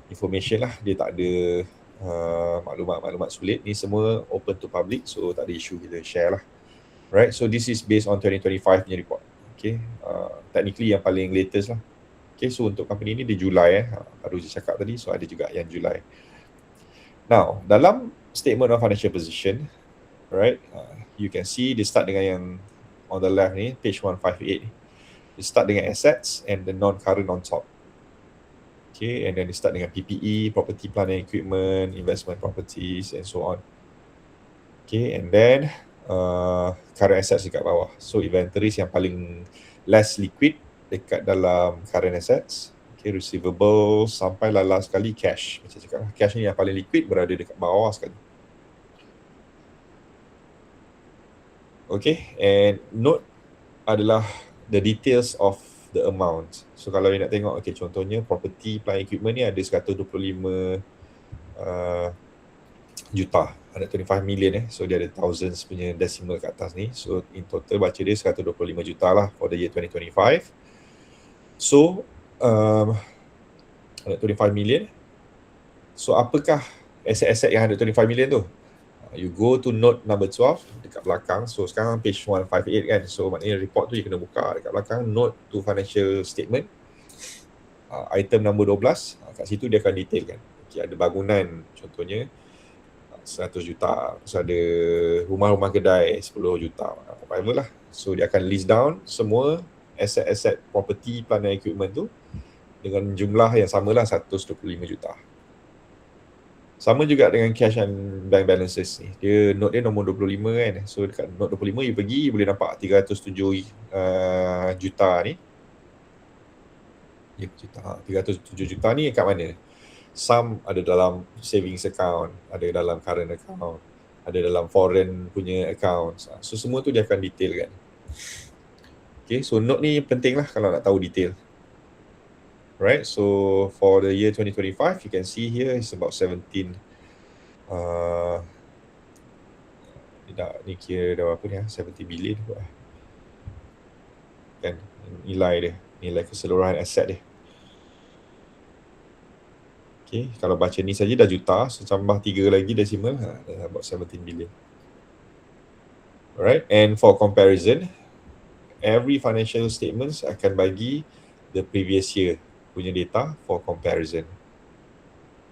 Speaker 1: information lah. Dia tak ada maklumat-maklumat sulit. Ni semua open to public, so tak ada issue kita share lah. Right, so this is based on 2025 punya report. Okay, technically yang paling latest lah. Okay, so untuk company ni di Julai baru je cakap tadi, so ada juga yang Julai. Now, dalam statement of financial position, right, you can see dia start dengan yang on the left ni, page 158 ni. Dia start dengan assets and the non-current on top. Okay, and then dia start dengan PPE, property, plant and equipment, investment properties and so on. Okay, and then current assets dekat bawah. So inventories yang paling less liquid dekat dalam current assets. Okay, receivables sampai last sekali cash. Macam cakap lah, cash ni yang paling liquid berada dekat bawah sekali. Okay, and note adalah the details of the amount. So kalau you nak tengok, okay, contohnya property, plant equipment ni ada 125 juta, 125 million So dia ada thousands punya decimal kat atas ni. So in total baca dia 125 juta lah for the year 2025. So 125 million. So apakah aset-aset yang 125 million tu? You go to note number 12 dekat belakang. So sekarang page 158 kan. So maknanya report tu you kena buka dekat belakang, note to financial statement, item number 12. Kat situ dia akan detailkan. Okay, ada bangunan contohnya 100 juta. So ada rumah-rumah kedai 10 juta. Whatever lah. So dia akan list down semua aset-aset property, plant and equipment tu dengan jumlah yang samalah 125 juta. Sama juga dengan cash and bank balances ni. Dia note dia nombor 25 kan. So dekat note 25 you pergi, you boleh nampak 307 juta ni. 307 juta ni kat mana? Some ada dalam savings account, ada dalam current account, ada dalam foreign punya account. So semua tu dia akan detail kan. Okay, so note ni penting lah kalau nak tahu detail. Right, so for the year 2025, you can see here it's about 17. Ni kira dah apa ni 70 billion kan nilai keseluruhan aset dia. Okay, kalau baca ni saja dah juta, so tambah 3 lagi decimal, about 17 billion. Alright, and for comparison, every financial statements akan bagi the previous year punya data for comparison.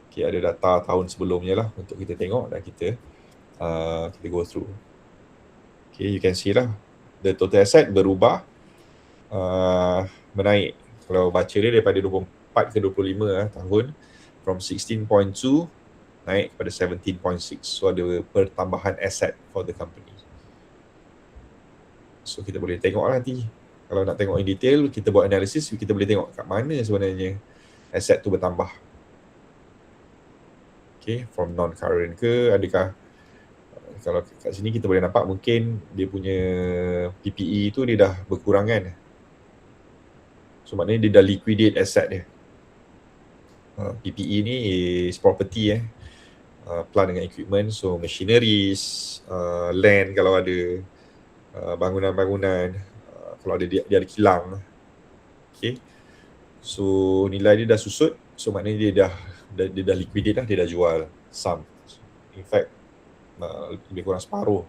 Speaker 1: Okay, ada data tahun sebelumnya lah untuk kita tengok dan kita go through. Okay, you can see lah the total asset berubah, menaik. Kalau baca dia daripada 24 ke 25 tahun, from 16.2 naik kepada 17.6. So ada pertambahan asset for the company. So kita boleh tengok lah nanti. Kalau nak tengok in detail, kita buat analisis, kita boleh tengok kat mana sebenarnya aset tu bertambah. Okay, from non-current ke, adakah kalau kat sini kita boleh nampak mungkin dia punya PPE tu dia dah berkurang kan. So maknanya dia dah liquidate asset dia. PPE ni is property plant dengan equipment, so machineries, land kalau ada, bangunan-bangunan, kalau ada dia ada kilang. Okay, so nilai dia dah susut, so maknanya dia dah liquidate lah, dia dah jual some. In fact lebih kurang separuh,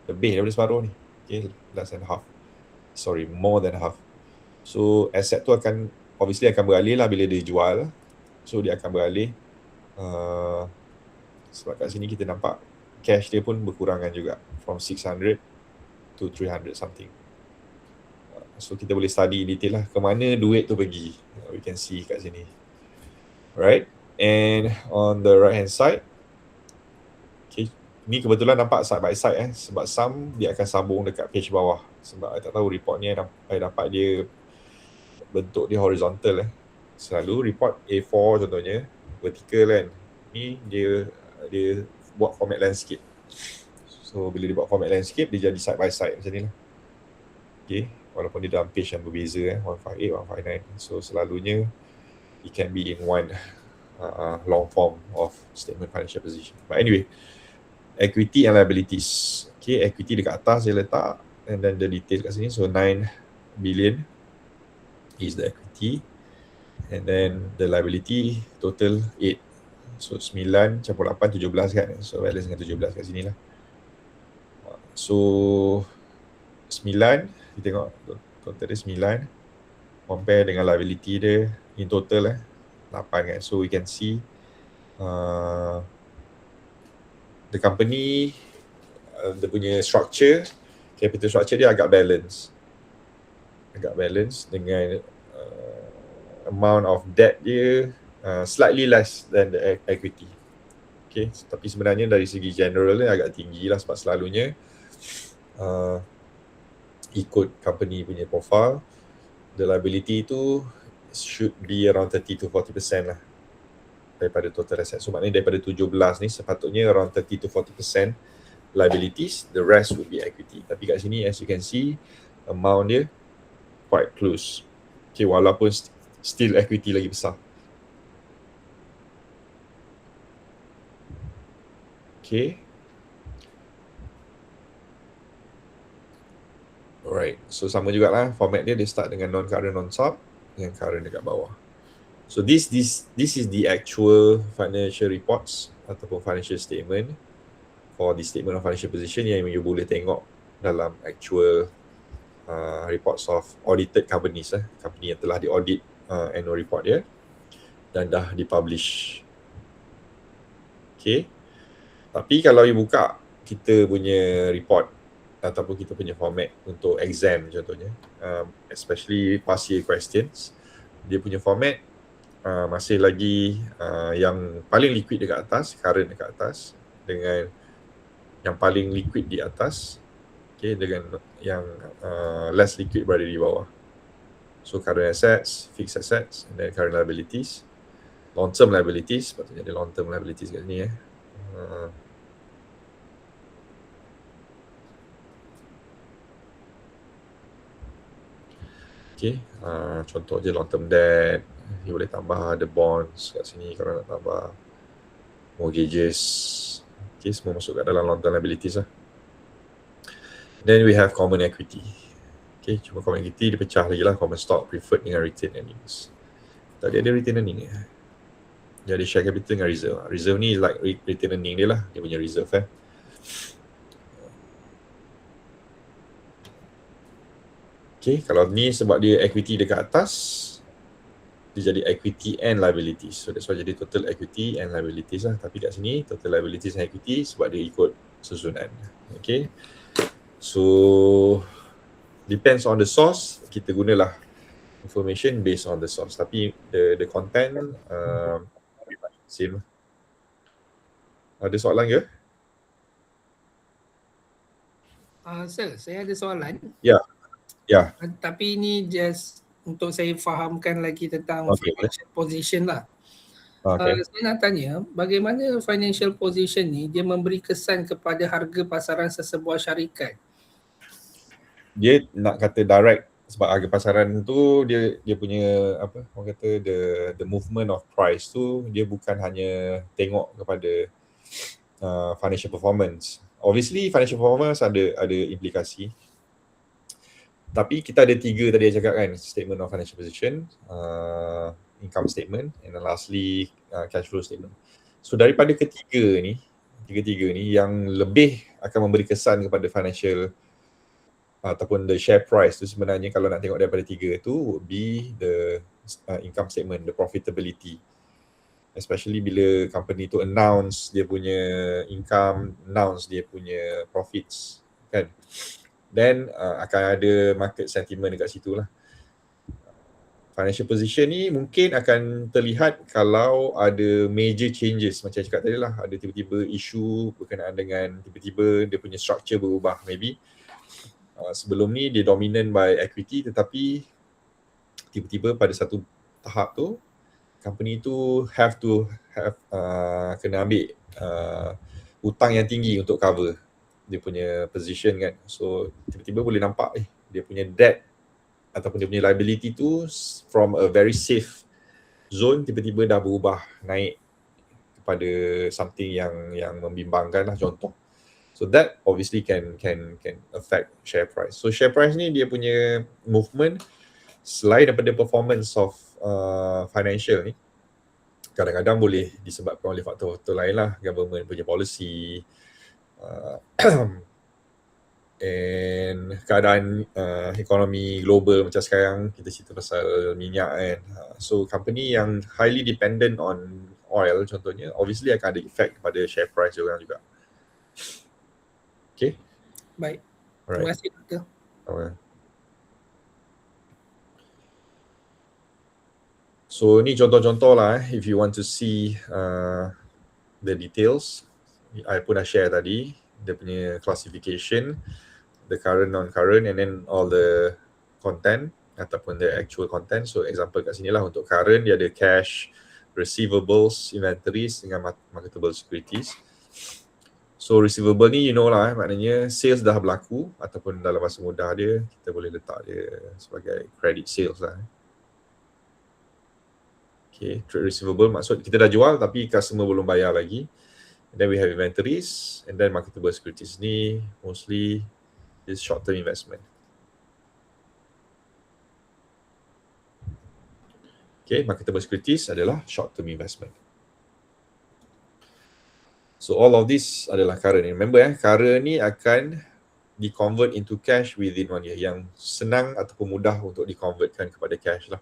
Speaker 1: lebih daripada separuh ni. Okay, less than half, more than half. So asset tu akan obviously akan beralih lah bila dia jual. So dia akan beralih, sebab kat sini kita nampak cash dia pun berkurangan juga, from 600 to 300 something. So kita boleh study detail lah ke mana duit tu pergi. We can see kat sini. Right, and on the right hand side, okay, ni kebetulan nampak side by side sebab some dia akan sambung dekat page bawah. Sebab I tak tahu report ni I dapat dia bentuk dia horizontal Selalu report A4 contohnya, vertical kan. Ni dia buat format landscape. So bila dia buat format landscape, dia jadi side by side macam ni lah. Okay, walaupun dia dalam page yang berbeza 158, 159. So selalunya it can be in one long form of statement financial position. But anyway, equity and liabilities. Okay, equity dekat atas dia letak, and then the detail kat sini. So 9 billion is the equity, and then the liability total 8. So 9 campur 8, 17 kan. So balance dengan 17 kat sini lah. So 9, kita tengok total dia 9, compare dengan liability dia in total 8 kan. So we can see the company, dia punya structure, capital structure dia agak balance dengan amount of debt dia slightly less than the equity. Okay, tapi sebenarnya dari segi general dia agak tinggi lah, sebab selalunya ikut company punya profile, the liability tu should be around 30 to 40% lah daripada total asset. So maknanya daripada 17 ni sepatutnya around 30 to 40% liabilities, the rest would be equity. Tapi kat sini as you can see, amount dia quite close. Okay, walaupun still equity lagi besar. Okay. Alright, so sama jugalah format dia start dengan non-current non-sub, dengan current dekat bawah. So this is the actual financial reports ataupun financial statement for the statement of financial position yang you boleh tengok dalam actual reports of audited companies company yang telah di-audit annual report dia dan dah dipublish. Okay. Tapi kalau you buka kita punya report ataupun kita punya format untuk exam contohnya, especially past year questions, dia punya format masih lagi yang paling liquid dekat atas, current dekat atas, dengan yang paling liquid di atas, okay, dengan yang less liquid berada di bawah. So current assets, fixed assets, and then current liabilities, long term liabilities, patutnya ada long term liabilities kat sini Okay, contoh je long term debt, you boleh tambah ada bonds kat sini kalau nak tambah, mortgages, okay, semua masuk kat dalam long term liabilities lah. Then we have common equity. Okay, cuma common equity dia pecah lagi lah, common stock, preferred dengan retained earnings. Tadi ada retained earning dia ada share capital dengan reserve. Reserve ni like retained earning dia lah, dia punya reserve Okay, kalau ni sebab dia equity dekat atas, dia jadi equity and liabilities. So that's why jadi total equity and liabilities lah. Tapi kat sini total liabilities and equity sebab dia ikut susunan. Okay, so depends on the source, kita gunalah information based on the source. Tapi the content same. Ada soalan ke?
Speaker 2: Sir, saya ada soalan.
Speaker 1: Ya.
Speaker 2: Tapi ini just untuk saya fahamkan lagi tentang financial position lah. Saya nak tanya, bagaimana financial position ni dia memberi kesan kepada harga pasaran sesebuah syarikat?
Speaker 1: Dia nak kata direct, sebab harga pasaran tu dia punya apa orang kata the movement of price tu dia bukan hanya tengok kepada financial performance. Obviously financial performance ada implikasi. Tapi kita ada 3 tadi saya cakap kan, statement of financial position, income statement, and then lastly cash flow statement. So daripada tiga-tiga ni yang lebih akan memberi kesan kepada financial ataupun the share price tu sebenarnya, kalau nak tengok daripada 3 tu, would be the income statement, the profitability. Especially bila company tu announce dia punya income, announce dia punya profits kan. Then akan ada market sentiment dekat situ lah. financial position ni mungkin akan terlihat kalau ada major changes macam cakap tadi lah, ada tiba-tiba isu berkenaan dengan tiba-tiba dia punya structure berubah. Maybe sebelum ni dia dominant by equity, tetapi tiba-tiba pada satu tahap tu company tu kena ambil hutang yang tinggi untuk cover dia punya position kan. So tiba-tiba boleh nampak dia punya debt ataupun dia punya liability tu from a very safe zone tiba-tiba dah berubah naik kepada something yang membimbangkan lah, contoh. So that obviously can affect share price. So share price ni dia punya movement selain daripada performance of financial ni, kadang-kadang boleh disebabkan oleh faktor-faktor lain lah, government punya policy, and keadaan ekonomi global macam sekarang kita cerita pasal minyak kan. So company yang highly dependent on oil contohnya, obviously akan ada effect kepada share price orang juga. Okay.
Speaker 2: Baik. Terima kasih Doktor.
Speaker 1: So ni contoh-contoh lah if you want to see the details. I pun dah share tadi dia punya classification, the current, non-current, and then all the content ataupun the actual content. So example kat sini lah, untuk current dia ada cash, receivables, inventories dengan marketable securities. So receivable ni you know lah, maknanya sales dah berlaku ataupun dalam bahasa mudah dia kita boleh letak dia sebagai credit sales lah. Okay, trade receivable maksud kita dah jual tapi customer belum bayar lagi. And then we have inventories, and then marketable securities ni mostly is short-term investment. Okay, marketable securities adalah short-term investment. So all of this adalah current. Remember current ni akan di-convert into cash within 1 year. Yang senang ataupun mudah untuk di-convertkan kepada cash lah.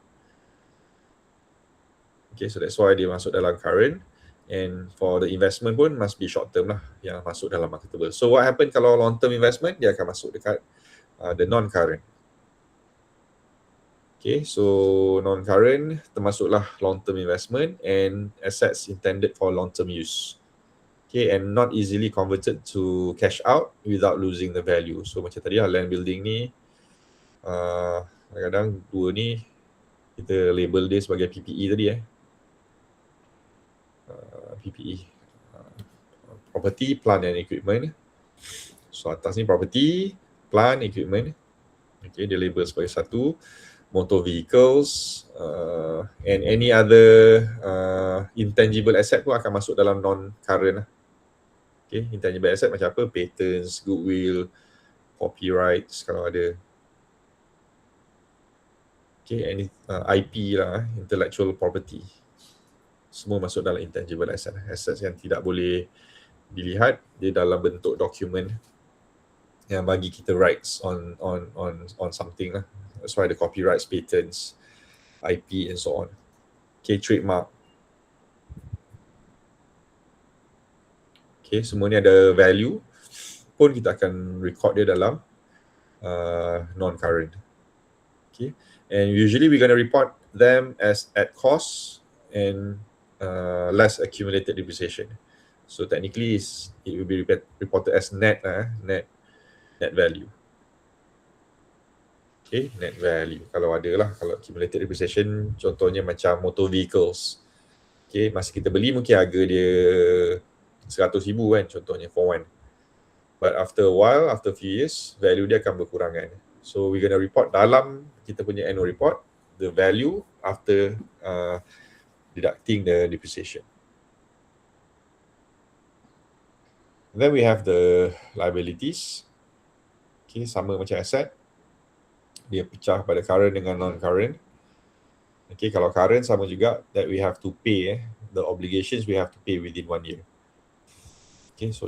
Speaker 1: Okay, so that's why dia masuk dalam current. And for the investment pun must be short term lah yang masuk dalam marketable. So what happen kalau long term investment, dia akan masuk dekat the non-current. Okay, so non-current termasuklah long term investment and assets intended for long term use. Okay, and not easily converted to cash out without losing the value. So macam tadi lah, land building ni kadang-kadang dua ni kita label dia sebagai PPE tadi PPE, property, plant and equipment. So atas ni property, plant, equipment. Okay, dia label sebagai satu. Motor vehicles and any other intangible asset pun akan masuk dalam non-current lah. Okay, intangible asset macam apa? Patents, goodwill, copyrights kalau ada. Okay, any IP lah, intellectual property. Semua masuk dalam intangible asset. Assets yang tidak boleh dilihat, dia dalam bentuk dokumen yang bagi kita rights on something lah. That's why the copyrights, patents, IP and so on. Okay, trademark. Okay, semua ni ada value pun kita akan record dia dalam non-current. Okay, and usually we're going to report them as at cost and less accumulated depreciation. So technically it will be reported as net value. Okay, net value. Kalau ada lah, kalau accumulated depreciation contohnya macam motor vehicles. Okay, masa kita beli mungkin harga dia 100,000 kan contohnya for one. But after a while, after a few years, value dia akan berkurangan. So we're going to report dalam kita punya annual report the value after deducting the depreciation. And then we have the liabilities. Okay, sama macam asset. Dia pecah pada current dengan non-current. Okay, kalau current sama juga that we have to pay, the obligations we have to pay within 1 year. Okay, so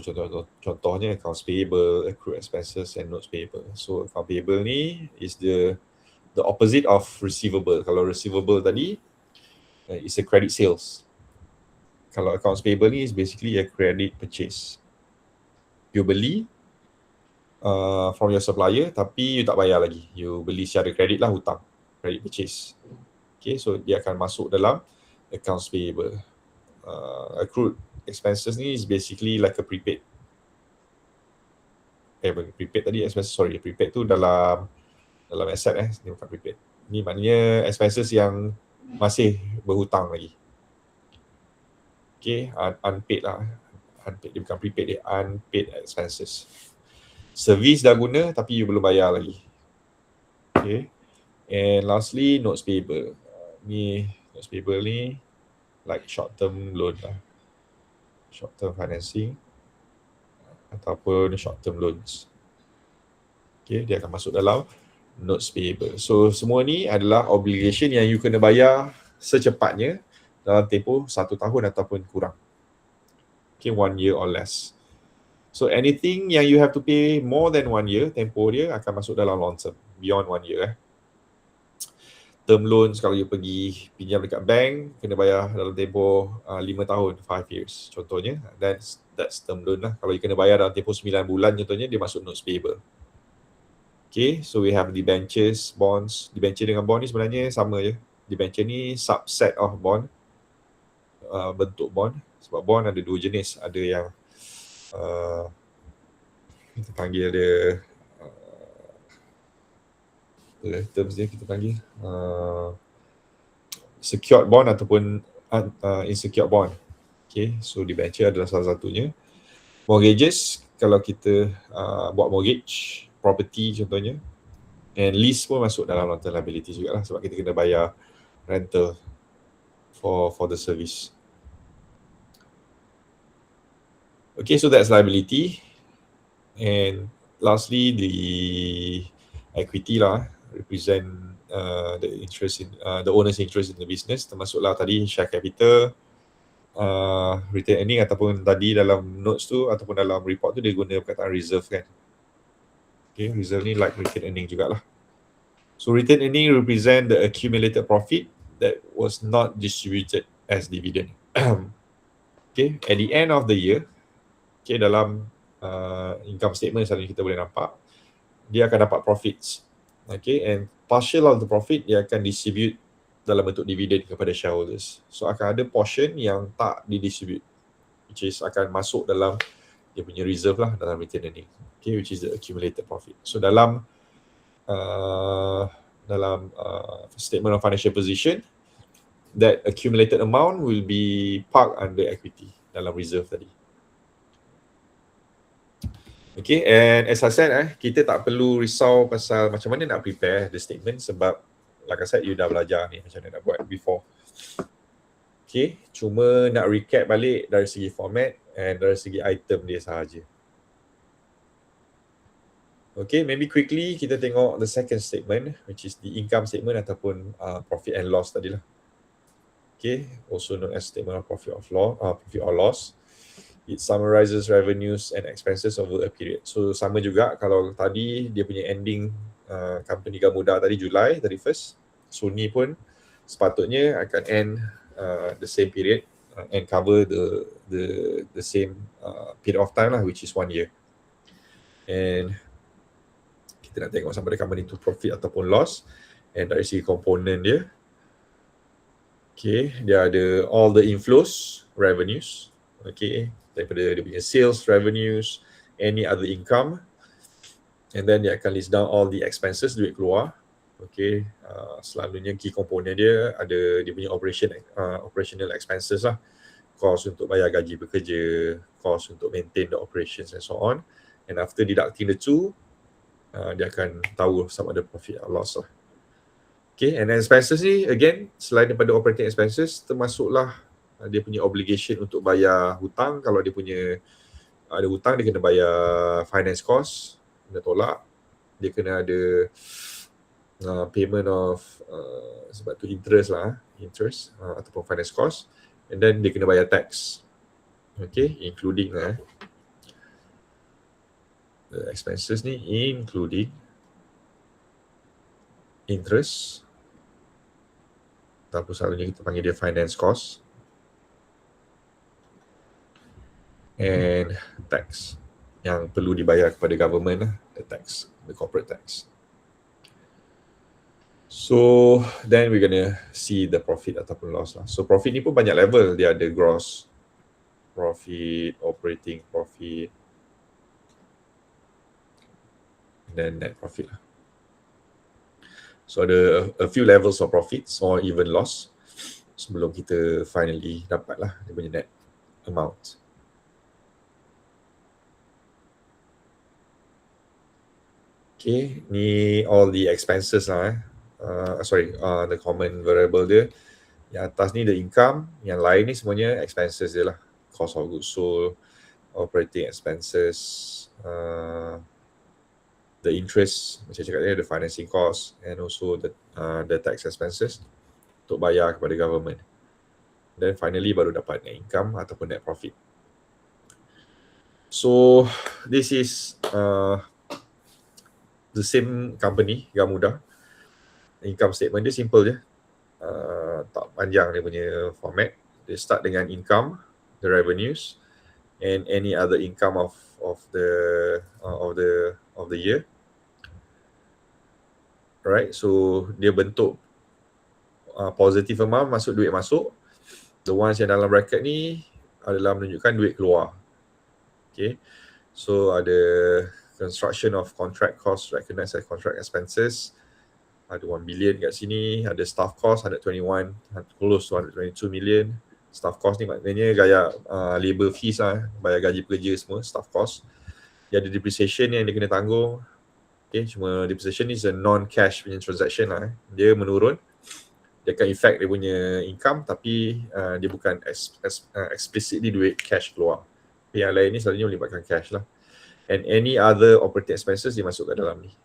Speaker 1: contohnya accounts payable, accrued expenses and notes payable. So account payable ni is the opposite of receivable. Kalau receivable tadi is a credit sales. Kalau accounts payable ni is basically a credit purchase. You beli from your supplier tapi you tak bayar lagi. You beli secara kredit lah, hutang. Credit purchase. Okay, so dia akan masuk dalam accounts payable. Accrued expenses ni is basically like a prepaid. Prepaid tadi expenses, sorry, prepaid tu dalam asset ni bukan prepaid. Ni maknanya expenses yang masih berhutang lagi. Okay, unpaid lah. Unpaid, dia bukan prepaid, dia unpaid expenses. Service dah guna tapi you belum bayar lagi. Okay, and lastly notes payable. Ni notes payable ni like short term loan lah, short term financing ataupun short term loans. Okay, dia akan masuk dalam notes payable. So semua ni adalah obligation yang you kena bayar secepatnya dalam tempoh 1 tahun ataupun kurang. Okay, 1 year or less. So anything yang you have to pay more than 1 year, tempoh dia akan masuk dalam long term, beyond 1 year. Term loans kalau you pergi pinjam dekat bank, kena bayar dalam tempoh 5 tahun, 5 years contohnya. That's term loan lah. Kalau you kena bayar dalam tempoh 9 bulan contohnya, dia masuk notes payable. Okay, so we have debentures, bonds. Debenture dengan bond ni sebenarnya sama je. Debenture ni subset of bond, bentuk bond. Sebab bond ada 2 jenis. Ada yang kita panggil dia terms dia kita panggil secured bond ataupun unsecured bond. Okay, so debenture adalah salah satunya. Mortgages, kalau kita buat mortgage property contohnya, and lease pun masuk dalam long term liability juga lah, sebab kita kena bayar rental for the service. Okay, so that's liability. And lastly, the equity lah, represent the interest in the owner's interest in the business, termasuklah tadi share capital, retained earning, ataupun tadi dalam notes tu ataupun dalam report tu dia guna perkataan reserve kan. Okay, reserve ni like retained earning jugalah. So retained earning represent the accumulated profit that was not distributed as dividend. Okay, at the end of the year, okay, dalam income statement selalunya kita boleh nampak dia akan dapat profits. Okay, and partial of the profit dia akan distribute dalam bentuk dividend kepada shareholders. So akan ada portion yang tak didistribute, which is akan masuk dalam dia punya reserve lah, dalam retained earning. Okay, which is the accumulated profit. So dalam statement of financial position, that accumulated amount will be parked under equity dalam reserve tadi. Okay, and as I said, kita tak perlu risau pasal macam mana nak prepare the statement, sebab like I said, you dah belajar ni macam mana nak buat before. Okay, cuma nak recap balik dari segi format and dari segi item dia sahaja. Okay, maybe quickly kita tengok the second statement, which is the income statement ataupun profit and loss tadi lah. Okay, also known as statement of profit or loss. It summarizes revenues and expenses over a period. So sama juga kalau tadi dia punya ending company Gamuda tadi Julai 31st, so ni pun sepatutnya akan end the same period and cover the same period of time lah, which is 1 year. And kita nak tengok sama ada company tu profit ataupun loss, and dari segi komponen dia, okay, dia ada all the inflows, revenues, okay, daripada dia punya sales revenues, any other income, and then dia akan list down all the expenses, duit keluar. Okay, selalunya key komponen dia ada dia punya operational expenses lah, cost untuk bayar gaji bekerja, cost untuk maintain the operations and so on, and after deducting the two, dia akan tahu sama ada profit or loss lah. Okay, and expenses ni again, selain daripada operating expenses, termasuklah dia punya obligation untuk bayar hutang. Kalau dia punya ada hutang, dia kena bayar finance cost, kena tolak. Dia kena ada payment of sebab tu interest lah, ataupun finance cost, and then dia kena bayar tax. Okay, including the expenses ni including interest, ataupun selalunya kita panggil dia finance cost, and tax yang perlu dibayar kepada government lah, the tax, the corporate tax. So then we're gonna see the profit ataupun loss lah. So profit ni pun banyak level. Dia ada gross profit, operating profit, then net profit lah. So ada a few levels of profits or even loss sebelum kita finally dapat lah dia punya net amount. Okay, ni all the expenses lah the common variable dia. Yang atas ni the income, yang lain ni semuanya expenses dia lah. Cost of goods sold, operating expenses, the interest, macam cakap tadi, the financing cost, and also the tax expenses untuk bayar kepada government. Then finally baru dapat net income ataupun net profit. So this is the same company, Gamuda. Income statement dia simple je. Tak panjang dia punya format. Dia start dengan income, the revenues, and any other income of the year. Alright, so dia bentuk positive amount, masuk duit masuk. The ones yang dalam bracket ni adalah menunjukkan duit keluar. Okay, so ada construction of contract costs recognized as contract expenses. Ada 1 billion kat sini. Ada staff cost 121, close to 122 million. Staff cost ni maknanya gaya labor fees lah, bayar gaji pekerja semua, staff cost. Dia ada depreciation yang dia kena tanggung. Okay, cuma depreciation is a non-cash punya transaction lah. Dia menurun. Dia akan effect dia punya income tapi dia bukan explicitly duit cash keluar. Yang lain ni selalunya melibatkan cash lah. And any other operating expenses dia masuk kat dalam ni.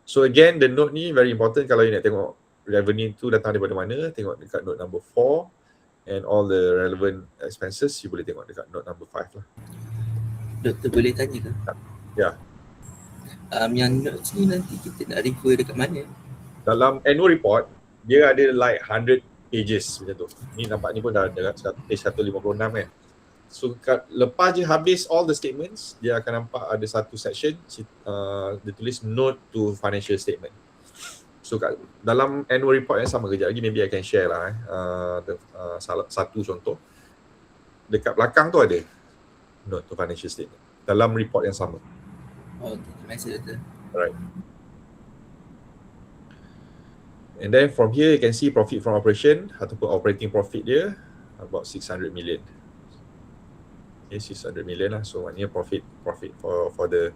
Speaker 1: So again, the note ni very important kalau you nak tengok revenue tu datang daripada mana, tengok dekat note number 4 and all the relevant expenses you boleh tengok dekat note number 5 lah.
Speaker 3: Doktor boleh tanya ke?
Speaker 1: Ya.
Speaker 3: Yang notes ni nanti kita nak refer dekat mana?
Speaker 1: Dalam annual report, dia ada like 100 pages macam tu. Ni nampak ni pun dah ada page 156 kan. So lepas je habis all the statements, dia akan nampak ada satu section dia tulis note to financial statement. So dalam annual report yang sama, kejap lagi maybe I can share lah satu contoh. Dekat belakang tu ada note to financial statement dalam report yang sama.
Speaker 3: Oh, terima kasih doktor.
Speaker 1: Alright. And then from here you can see profit from operation ataupun operating profit dia about 600 million. Okay, 600 million lah. So maknanya profit for the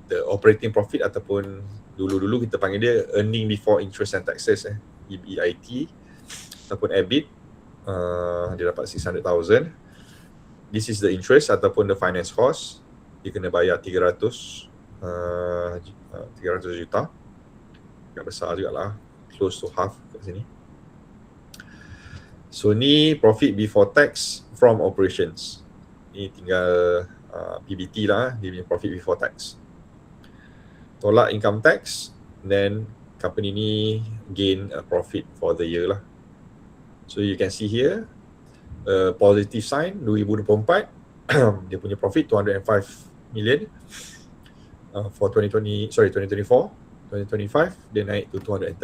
Speaker 1: the operating profit ataupun dulu kita panggil dia earning before interest and taxes EBIT ataupun EBIT. Dia dapat 600,000. This is the interest ataupun the finance cost. Dia kena bayar 300 juta. Agak besar jugalah, close to half kat sini. So ni profit before tax from operations. Ni tinggal PBT lah, dia punya profit before tax. Tolak income tax, then company ni gain a profit for the year lah. So you can see here, positive sign 2024, dia punya profit 205 million. For 2024, 2025 dia naik to 236,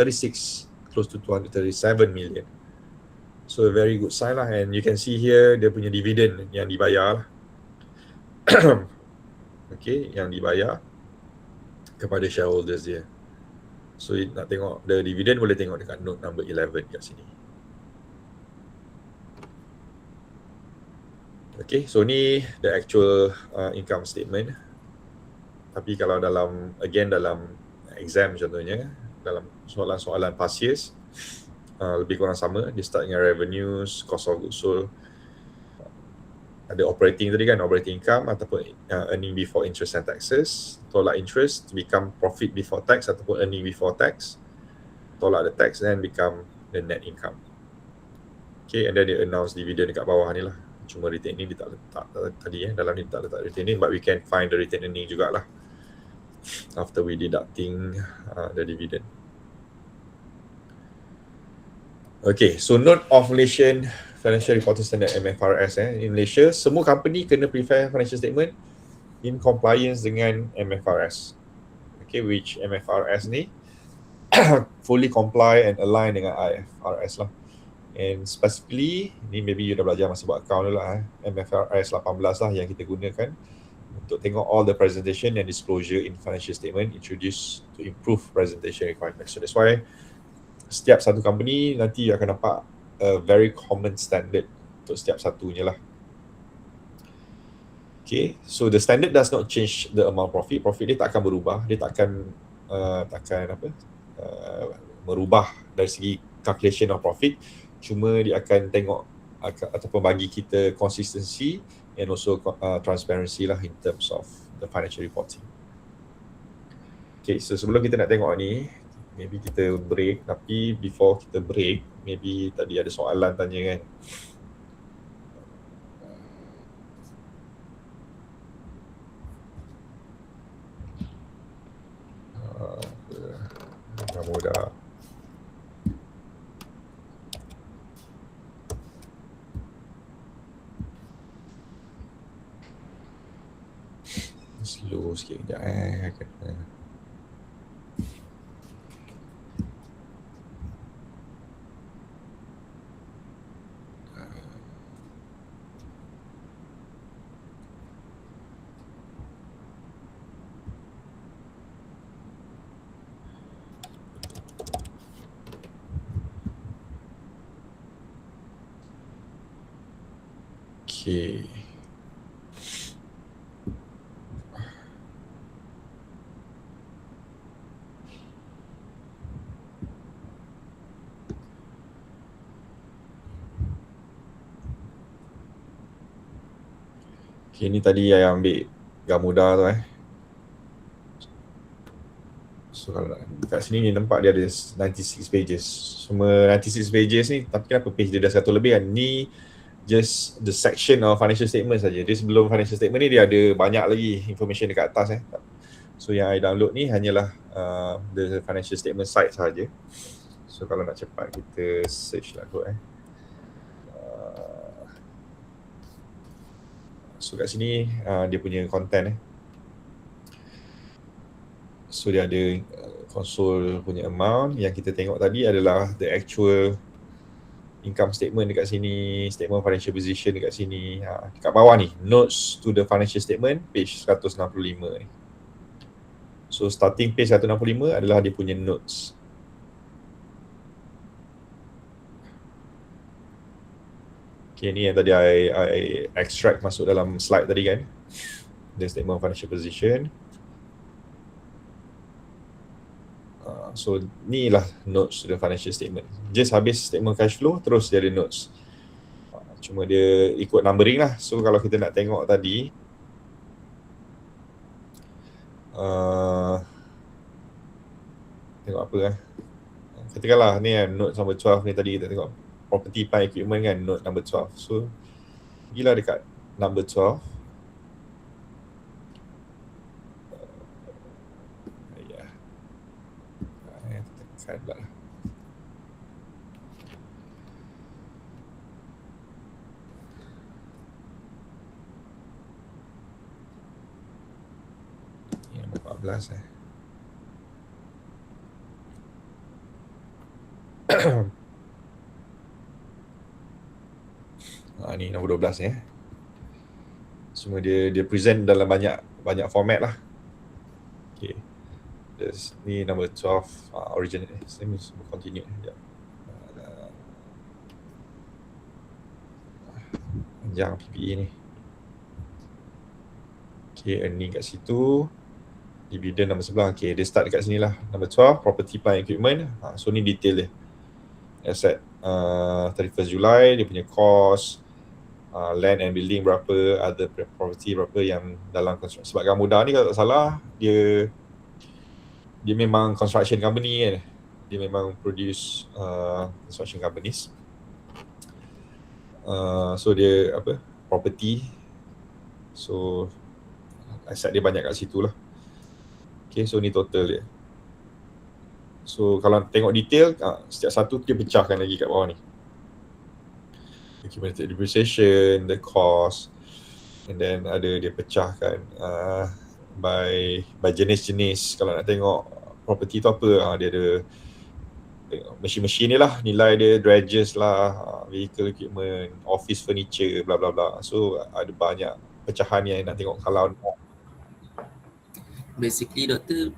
Speaker 1: close to 237 million. So a very good sign lah. And you can see here dia punya dividend yang dibayar lah. Okay, yang dibayar kepada shareholders dia. So nak tengok the dividend boleh tengok dekat note number 11 kat sini. Okay, so ni the actual income statement. Tapi kalau dalam exam contohnya, dalam soalan-soalan past years, lebih kurang sama. Dia start dengan revenues, cost of goods sold, ada operating tadi kan, operating income ataupun earning before interest and taxes. Tolak interest, become profit before tax ataupun earning before tax. Tolak the tax, then become the net income. Okay, and then they announce dividend dekat bawah ni lah. Cuma retain earning dia tak letak tadi dalam ni tak letak retain earning, but we can find the retain earning jugalah after we deducting the dividend. Okay, so note of Malaysian Financial Reporting Standard MFRS. In Malaysia, semua company kena prepare financial statement in compliance dengan MFRS. okay, which MFRS ni fully comply and align dengan IFRS lah. And specifically, ni maybe you dah belajar masa buat account dulu lah, MFRS 18 lah yang kita gunakan untuk tengok all the presentation and disclosure in financial statement introduced to improve presentation requirements. So that's why setiap satu company nanti akan dapat a very common standard untuk setiap satunya lah. Okay, so the standard does not change the amount profit. Profit dia tak akan berubah, dia tak akan merubah dari segi calculation of profit. Cuma dia akan tengok ataupun bagi kita consistency and also transparency lah in terms of the financial reporting. Okay, so sebelum kita nak tengok ni, maybe kita break. Tapi before kita break, maybe tadi ada soalan tanya kan. Kamu dah slow sikit sekejap Okay. Okay, ni tadi yang ambil Gamuda tu So kalau kat sini ni nampak dia ada 96 pages. Semua 96 pages ni, tapi kenapa page dia dah 100 lebih kan? Ni just the section of financial statement saja. Dia sebelum financial statement ni dia ada banyak lagi information dekat atas So yang I download ni hanyalah the financial statement site saja. So kalau nak cepat kita search lah kot So kat sini dia punya content So dia ada console punya amount. Yang kita tengok tadi adalah the actual income statement dekat sini, statement financial position dekat sini. Dekat bawah ni, notes to the financial statement, page 165 ni. So starting page 165 adalah dia punya notes. Okay, ni yang tadi I extract masuk dalam slide tadi kan. The statement financial position. So ni lah notes to the financial statement. Just habis statement cash flow, terus dia ada notes. Cuma dia ikut numbering lah. So kalau kita nak tengok tadi, tengok apa katakanlah ni kan, note number 12 ni tadi kita tengok property plant equipment kan, note number 12. So pergilah dekat number 12. Tekan pula lah. Yang 14 ni nombor 12 Semua dia present dalam banyak format lah. Okay. Ni number 12 original. Saya semua continue sekejap. Panjang PPE ni. Okay, earning kat situ. Dividend nombor 11. Okay, dia start dekat sini lah. Number 12, property plant equipment. So ni detail dia. Asset 31st Julai, dia punya cost, land and building berapa, other property berapa yang dalam construction. Sebab Gamuda ni kalau tak salah, dia memang construction company kan. Dia memang produce construction companies. So dia property. So aset dia banyak kat situ lah. Okay, so ni total dia. So kalau tengok detail, setiap satu dia pecahkan lagi kat bawah ni. Accumulated depreciation, the cost, and then ada dia pecahkan by jenis-jenis. Kalau nak tengok property tu apa, dia ada mesin-mesin ni lah, nilai dia, dredges lah, vehicle equipment, office furniture, bla bla bla. So ada banyak pecahan yang nak tengok. Kalau
Speaker 3: Basically doktor,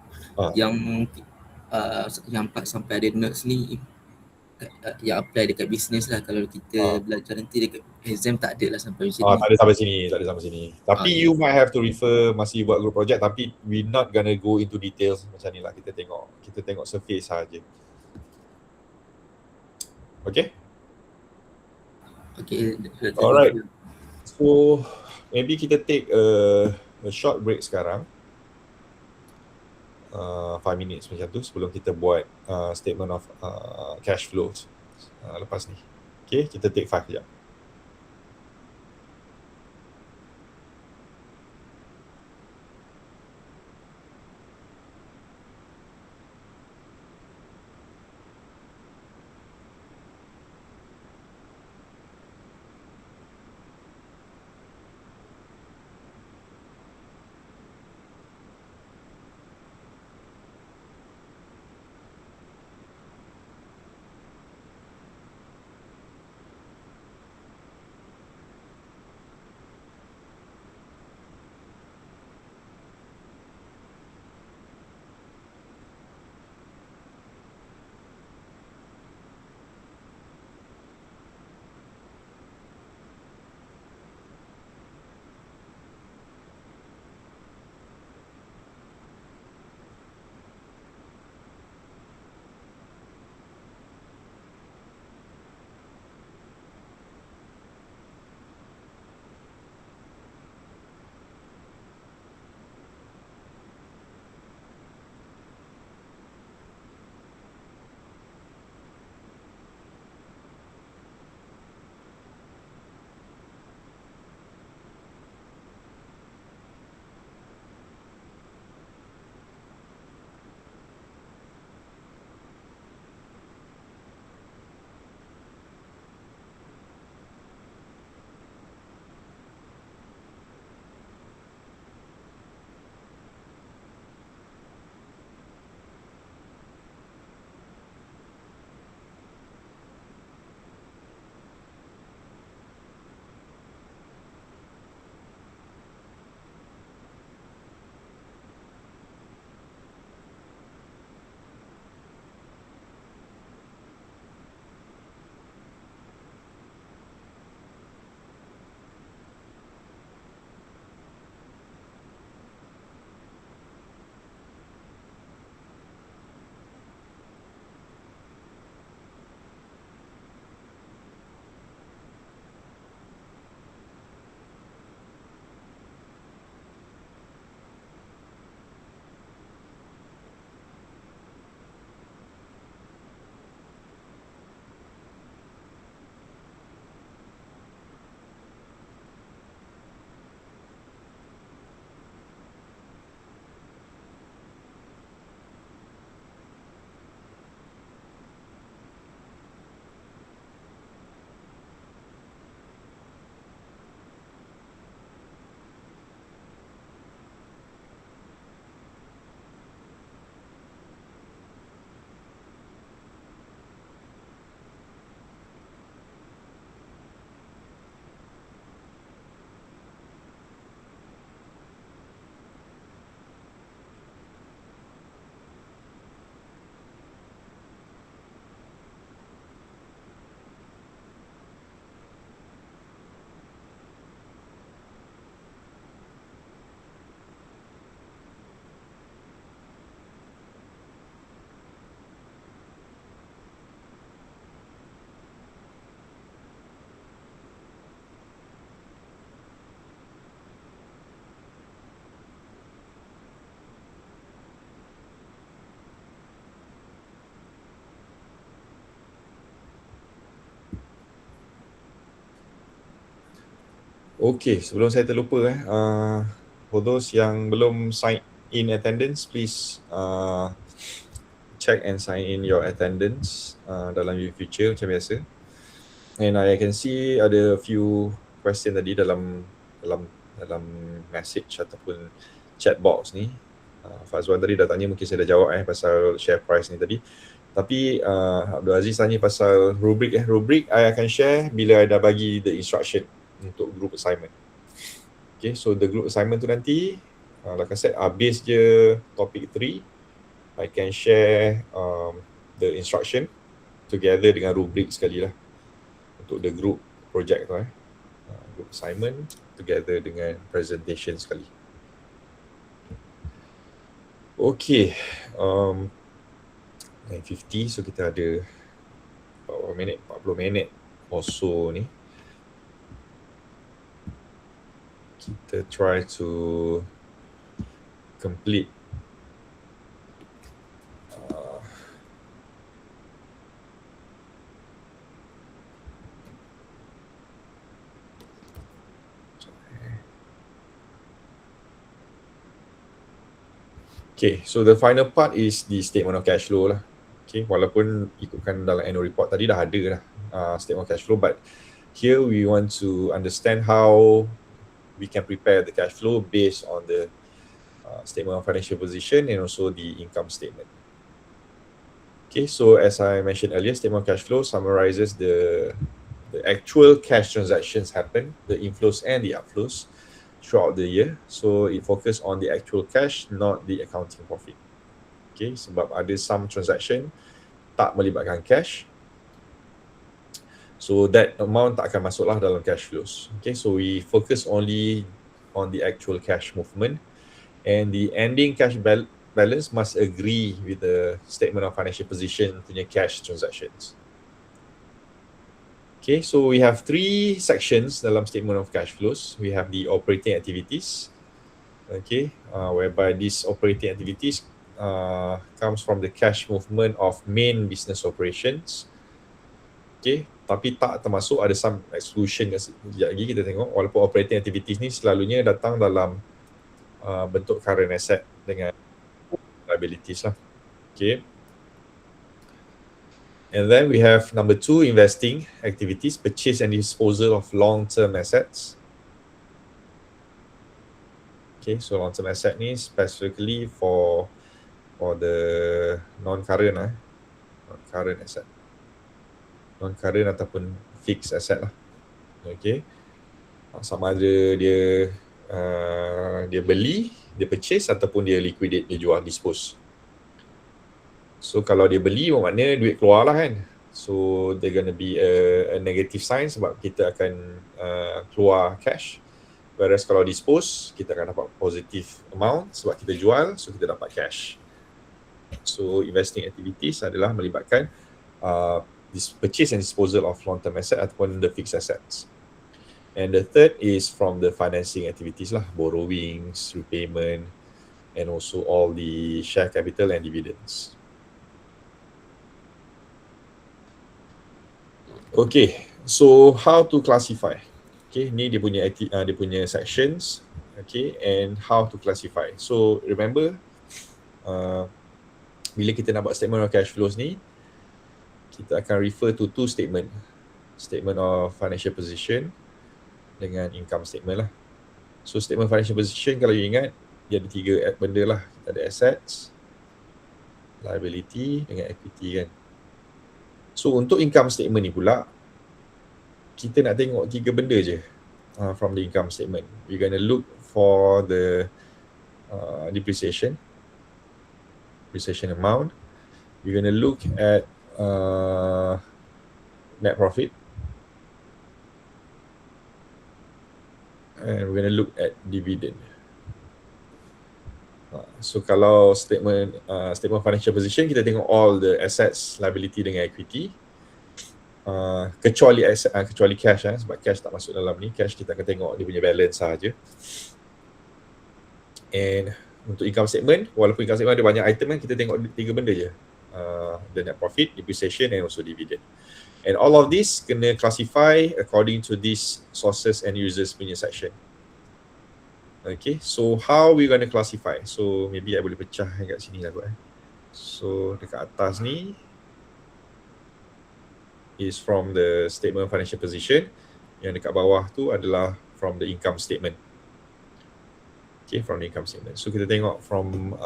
Speaker 3: yang 4 sampai ada notes ni yang apply dekat business lah. Kalau kita belajar nanti dekat exam tak ada lah sampai macam ni.
Speaker 1: Tak ada sampai sini. Tapi you might have to refer masih buat group project, tapi we not gonna go into details macam ni lah. Kita tengok surface saja. Okay?
Speaker 3: Okay.
Speaker 1: Alright. So maybe kita take a short break sekarang. 5 minutes macam tu sebelum kita buat statement of cash flows lepas ni. Okay, kita take 5 sekejap. Okay, sebelum saya terlupa for those yang belum sign in attendance, please check and sign in your attendance dalam future macam biasa. And I can see ada few question tadi dalam message ataupun chat box ni. Fazwan tadi dah tanya, mungkin saya dah jawab pasal share price ni tadi. Tapi Abdul Aziz tanya pasal rubrik. Rubrik I akan share bila I dah bagi the instruction untuk group assignment. Okay, so the group assignment tu nanti like I said, habis je topic 3, I can share the instruction together dengan rubrik sekali lah untuk the group project tu group assignment together dengan presentation sekali. Okay, 9:50, so kita ada 40 minit or so ni. Kita try to complete okay, so the final part is the statement of cash flow lah. Okay, walaupun ikutkan dalam annual report tadi dah ada lah statement of cash flow, but here we want to understand how we can prepare the cash flow based on the statement of financial position and also the income statement. Okay, so as I mentioned earlier, statement of cash flow summarizes the actual cash transactions happen, the inflows and the outflows throughout the year. So it focuses on the actual cash, not the accounting profit. Okay, sebab ada some transaction tak melibatkan cash, so that amount tak akan masuklah dalam cash flows. Okay, so we focus only on the actual cash movement, and the ending cash balance must agree with the statement of financial position punya cash transactions. Okay, so we have 3 sections dalam statement of cash flows. We have the operating activities, okay, whereby these operating activities comes from the cash movement of main business operations. Okay, tapi tak termasuk, ada some exclusion. Sekejap lagi kita tengok, walaupun operating activities ni selalunya datang dalam bentuk current asset dengan liabilities lah. Okay. And then we have number 2, investing activities, purchase and disposal of long-term assets. Okay, so long-term asset ni specifically for the non-current non-current asset, non-current ataupun fixed asset lah. Okay, sama ada dia beli, dia purchase ataupun dia liquidate, dia jual, dispose. So kalau dia beli, maknanya duit keluar lah kan. So there gonna be a negative sign sebab kita akan keluar cash. Whereas kalau dispose, kita akan dapat positive amount sebab kita jual, so kita dapat cash. So investing activities adalah melibatkan purchase and disposal of long-term asset ataupun the fixed assets. And the third is from the financing activities lah, borrowings, repayment, and also all the share capital and dividends. Okay, so how to classify? Okay, ni dia punya sections. Okay, and how to classify. So remember, bila kita nak buat statement of cash flows ni, kita akan refer to 2 statement. Statement of financial position dengan income statement lah. So statement of financial position, kalau you ingat, dia ada 3 benda lah. Kita ada assets, liability dengan equity kan. So untuk income statement ni pula, kita nak tengok 3 benda je from the income statement. We're gonna look for the depreciation amount. We're gonna look at net profit, and we're gonna look at dividend. So kalau statement financial position, kita tengok all the assets, liability dengan equity, kecuali cash sebab cash tak masuk dalam ni. Cash kita akan tengok dia punya balance sahaja. And untuk income statement, walaupun income statement ada banyak item kan, kita tengok 3 benda je, the net profit, depreciation and also dividend. And all of this kena classify according to these sources and users punya section. Okay, so how we gonna classify? So maybe I boleh pecah kat sini lah kot. So dekat atas ni is from the statement of financial position. Yang dekat bawah tu adalah from the income statement. Okay, from the income statement. So kita tengok from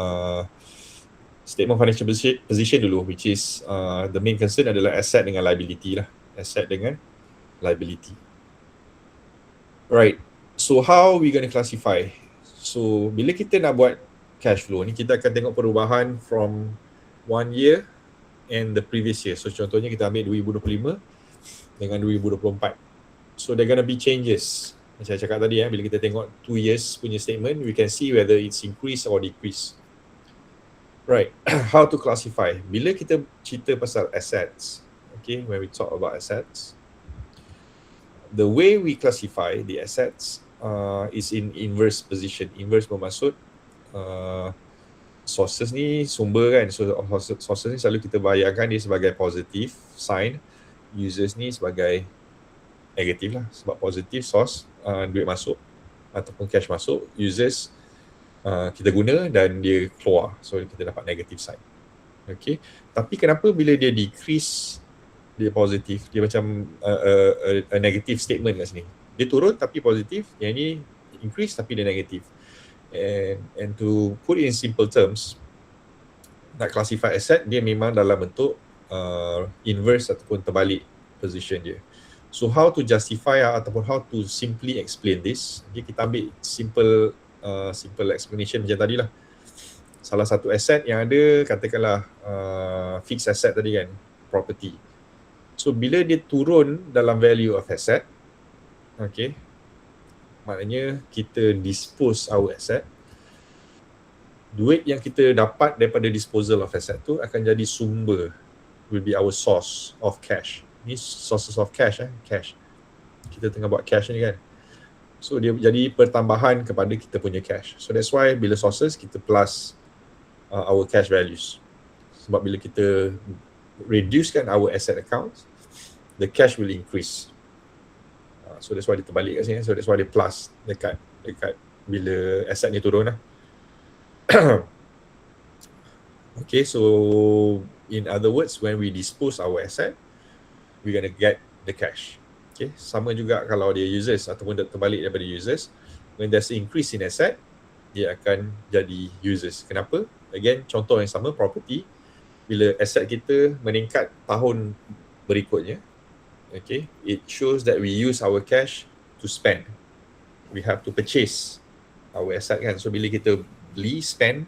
Speaker 1: statement financial position dulu, which is the main concern adalah asset dengan liability lah. Asset dengan liability. Right. So how we going to classify? So bila kita nak buat cash flow ni, kita akan tengok perubahan from 1 year and the previous year. So contohnya kita ambil 2025 dengan 2024. So there gonna be changes. Macam saya cakap tadi, bila kita tengok 2 years punya statement, we can see whether it's increase or decrease. Right. How to classify? Bila kita cerita pasal assets, okay, when we talk about assets, the way we classify the assets is in inverse position. Inverse bermaksud sources ni sumber kan. So sources ni selalu kita bayangkan dia sebagai positive sign, users ni sebagai negatif lah. Sebab positive source, duit masuk ataupun cash masuk, users kita guna dan dia keluar, so kita dapat negative sign. Okay, tapi kenapa bila dia decrease dia positif, dia macam a negative statement kat sini. Dia turun tapi positif, yang ni increase tapi dia negatif. And to put it in simple terms, nak classify asset, dia memang dalam bentuk inverse ataupun terbalik position dia. So how to justify ataupun how to simply explain this, okay, kita ambil simple explanation macam tadi lah. Salah satu asset yang ada, katakanlah fixed asset tadi kan, property. So bila dia turun dalam value of asset, okay, maknanya kita dispose our asset, duit yang kita dapat daripada disposal of asset tu akan jadi sumber, will be our source of cash. Ni sources of cash, cash. Kita tengah buat cash ni kan. So dia jadi pertambahan kepada kita punya cash. So that's why bila sources kita plus our cash values. Sebab bila kita reducekan our asset accounts, the cash will increase. So that's why dia terbalik kat sini. So that's why dia plus dekat bila asset ni turun lah. Okay, so in other words, when we dispose our asset, we're gonna get the cash. Okay, sama juga kalau dia users ataupun terbalik daripada users, when there's increase in asset, dia akan jadi users. Kenapa? Again, contoh yang sama, property. Bila asset kita meningkat tahun berikutnya, okay, it shows that we use our cash to spend. We have to purchase our asset kan. So bila kita beli, spend,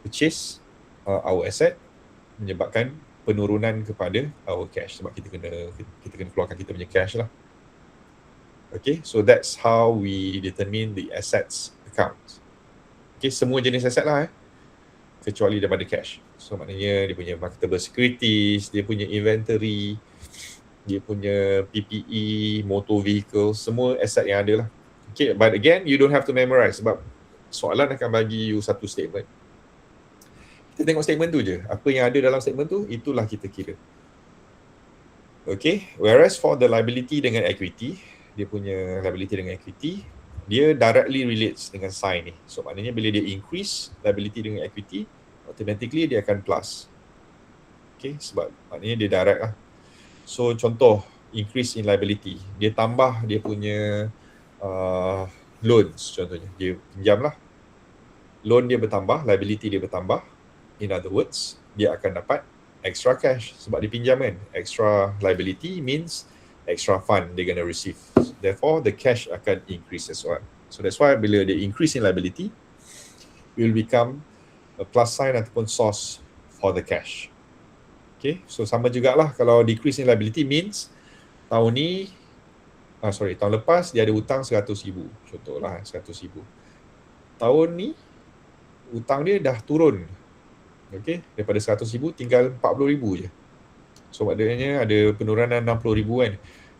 Speaker 1: purchase our asset, menyebabkan penurunan kepada our cash, sebab kita kena keluarkan kita punya cash lah. Okay, so that's how we determine the assets account. Okay, semua jenis aset lah kecuali daripada cash. So maknanya dia punya marketable securities, dia punya inventory, dia punya PPE, motor vehicle, semua aset yang ada lah. Okay, but again, you don't have to memorize sebab soalan akan bagi you satu statement. Kita tengok statement tu je. Apa yang ada dalam statement tu, itulah kita kira. Okay, whereas for the liability dengan equity, dia punya liability dengan equity, dia directly relates dengan sign ni. So maknanya bila dia increase liability dengan equity, automatically dia akan plus. Okay, sebab maknanya dia direct lah. So contoh, increase in liability, dia tambah dia punya loans contohnya. Dia pinjam lah. Loan dia bertambah, liability dia bertambah. In other words, dia akan dapat extra cash sebab dia pinjam kan. Extra liability means extra fund they're going to receive. Therefore, the cash akan increase as well. So that's why bila dia increase in liability, it will become a plus sign ataupun source for the cash. Okay, so sama jugalah kalau decrease in liability means tahun ni, tahun lepas dia ada hutang 100,000. Contohlah 100,000. Tahun ni, hutang dia dah turun. Okay, daripada 100,000 tinggal 40,000 je. So maknanya ada penurunan 60,000 kan.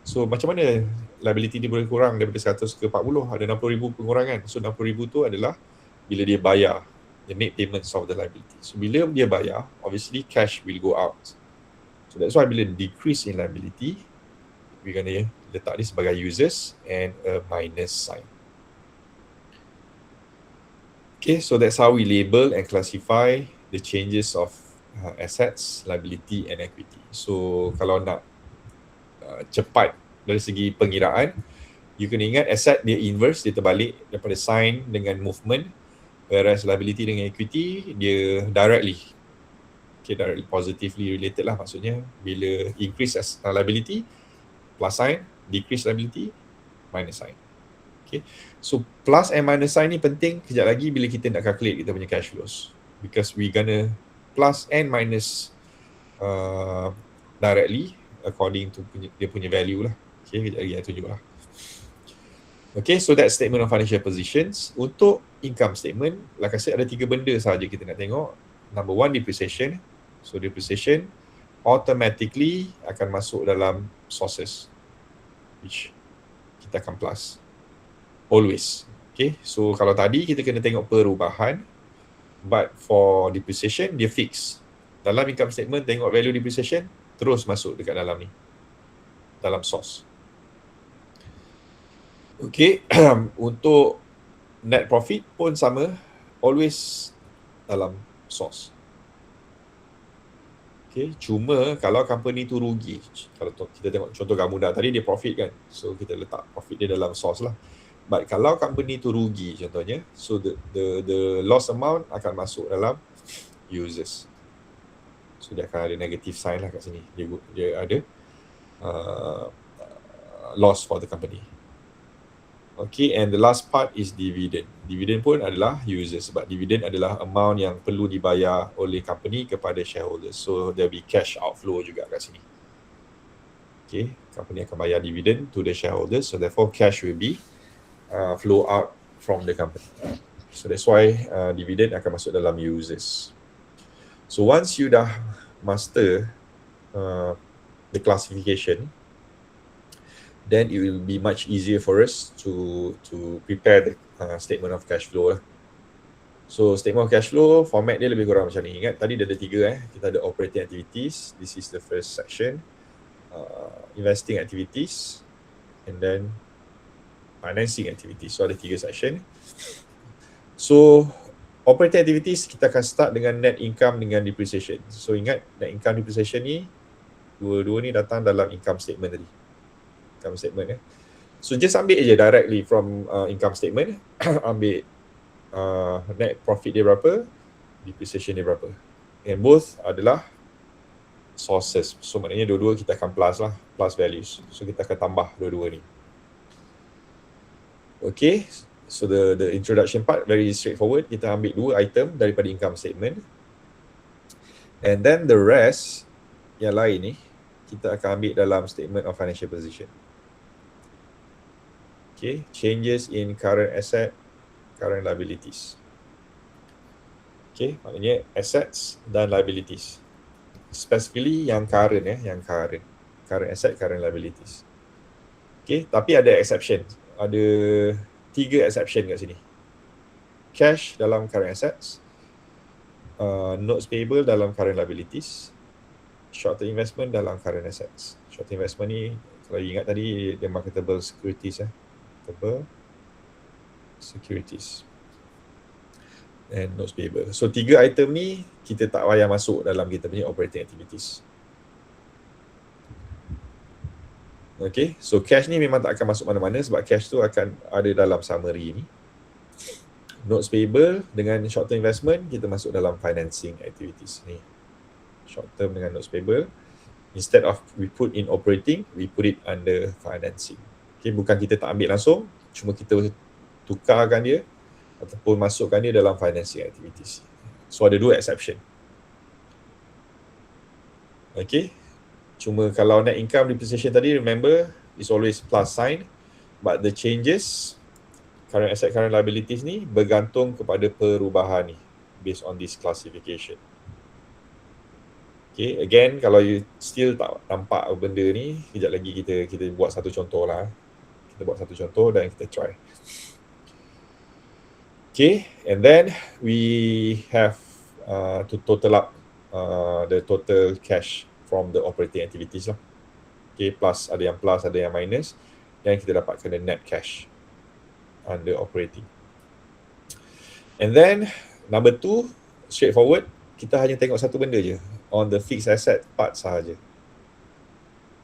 Speaker 1: So macam mana liability dia boleh kurang daripada 100 ke 40? Ada 60,000 pengurangan. So 60,000 tu adalah bila dia bayar, the make payments of the liability. So bila dia bayar, obviously cash will go out. So that's why bila decrease in liability, we gonna letak ni sebagai users and a minus sign. Okay, so that's how we label and classify the changes of assets, liability and equity. So kalau nak cepat dari segi pengiraan, You kena ingat asset dia inverse, dia terbalik daripada sign dengan movement, whereas liability dengan equity dia directly. Okay, directly positively related lah, maksudnya bila increase liability plus sign, decrease liability minus sign. Okay, so plus and minus sign ni penting kejap lagi bila kita nak calculate kita punya cash flows, because we gonna plus and minus directly according to dia punya value lah. Okay, kejap lagi saya tunjuk lah. Okay, so that's statement of financial positions. Untuk income statement, like I said, ada 3 benda sahaja kita nak tengok. Number 1, depreciation. So depreciation automatically akan masuk dalam sources, which kita akan plus always. Okay, so kalau tadi kita kena tengok perubahan, but for depreciation dia fix. Dalam income statement tengok value depreciation, terus masuk dekat dalam ni, dalam source. Okay, untuk net profit pun sama, always dalam source. Okay, cuma kalau company tu rugi, kalau kita tengok contoh Gamuda tadi dia profit kan, so kita letak profit dia dalam source lah. But kalau company tu rugi contohnya, so the loss amount akan masuk dalam users. So dia akan ada negative sign lah kat sini. Dia ada loss for the company. Okay, and the last part is dividend. Dividend pun adalah users, sebab dividend adalah amount yang perlu dibayar oleh company kepada shareholders. So there will be cash outflow juga kat sini. Okay, company akan bayar dividend to the shareholders, so therefore cash will be flow out from the company. So that's why dividend akan masuk dalam users. So once you dah master the classification, then it will be much easier for us to prepare the statement of cash flow lah. So statement of cash flow format dia lebih kurang macam ni. Ingat tadi dia ada 3 kita ada operating activities, this is the first section, investing activities, and then financing activities. So ada 3 section. So operating activities kita akan start dengan net income dengan depreciation. So ingat net income depreciation ni dua-dua ni datang dalam income statement tadi. Income statement So just ambil je directly from income statement. Ambil net profit dia berapa, depreciation dia berapa. And both adalah sources. So maknanya dua-dua kita akan plus lah, plus values. So kita akan tambah dua-dua ni. Okay, so the introduction part very straightforward. Kita ambil 2 item daripada income statement. And then the rest yang lain ni kita akan ambil dalam statement of financial position. Okay, changes in current asset, current liabilities. Okay, maknanya assets dan liabilities. Specifically yang current yang current asset, current liabilities. Okay, tapi ada exception. Ada 3 exception kat sini. Cash dalam current assets, notes payable dalam current liabilities, short term investment dalam current assets. Short term investment ni kalau ingat tadi dia marketable securities securities and notes payable. So 3 item ni kita tak payah masuk dalam kita punya operating activities. Okay, so cash ni memang tak akan masuk mana-mana sebab cash tu akan ada dalam summary ni. Notes payable dengan short term investment kita masuk dalam financing activities ni. Short term dengan notes payable, instead of we put in operating, we put it under financing. Okay, bukan kita tak ambil langsung, cuma kita tukarkan dia ataupun masukkan dia dalam financing activities. So ada 2 exception. Okay, cuma kalau net income depreciation tadi, remember is always plus sign, but the changes current asset, current liabilities ni bergantung kepada perubahan ni based on this classification. Okay, again kalau you still tak nampak benda ni, kejap lagi kita buat satu contoh lah. Kita buat satu contoh dan kita try. Okay, and then we have to total up the total cash from the operating activities lah. Okay, plus, ada yang plus, ada yang minus, dan kita dapatkan the net cash under operating. And then number 2, straightforward, kita hanya tengok satu benda je, on the fixed asset part sahaja.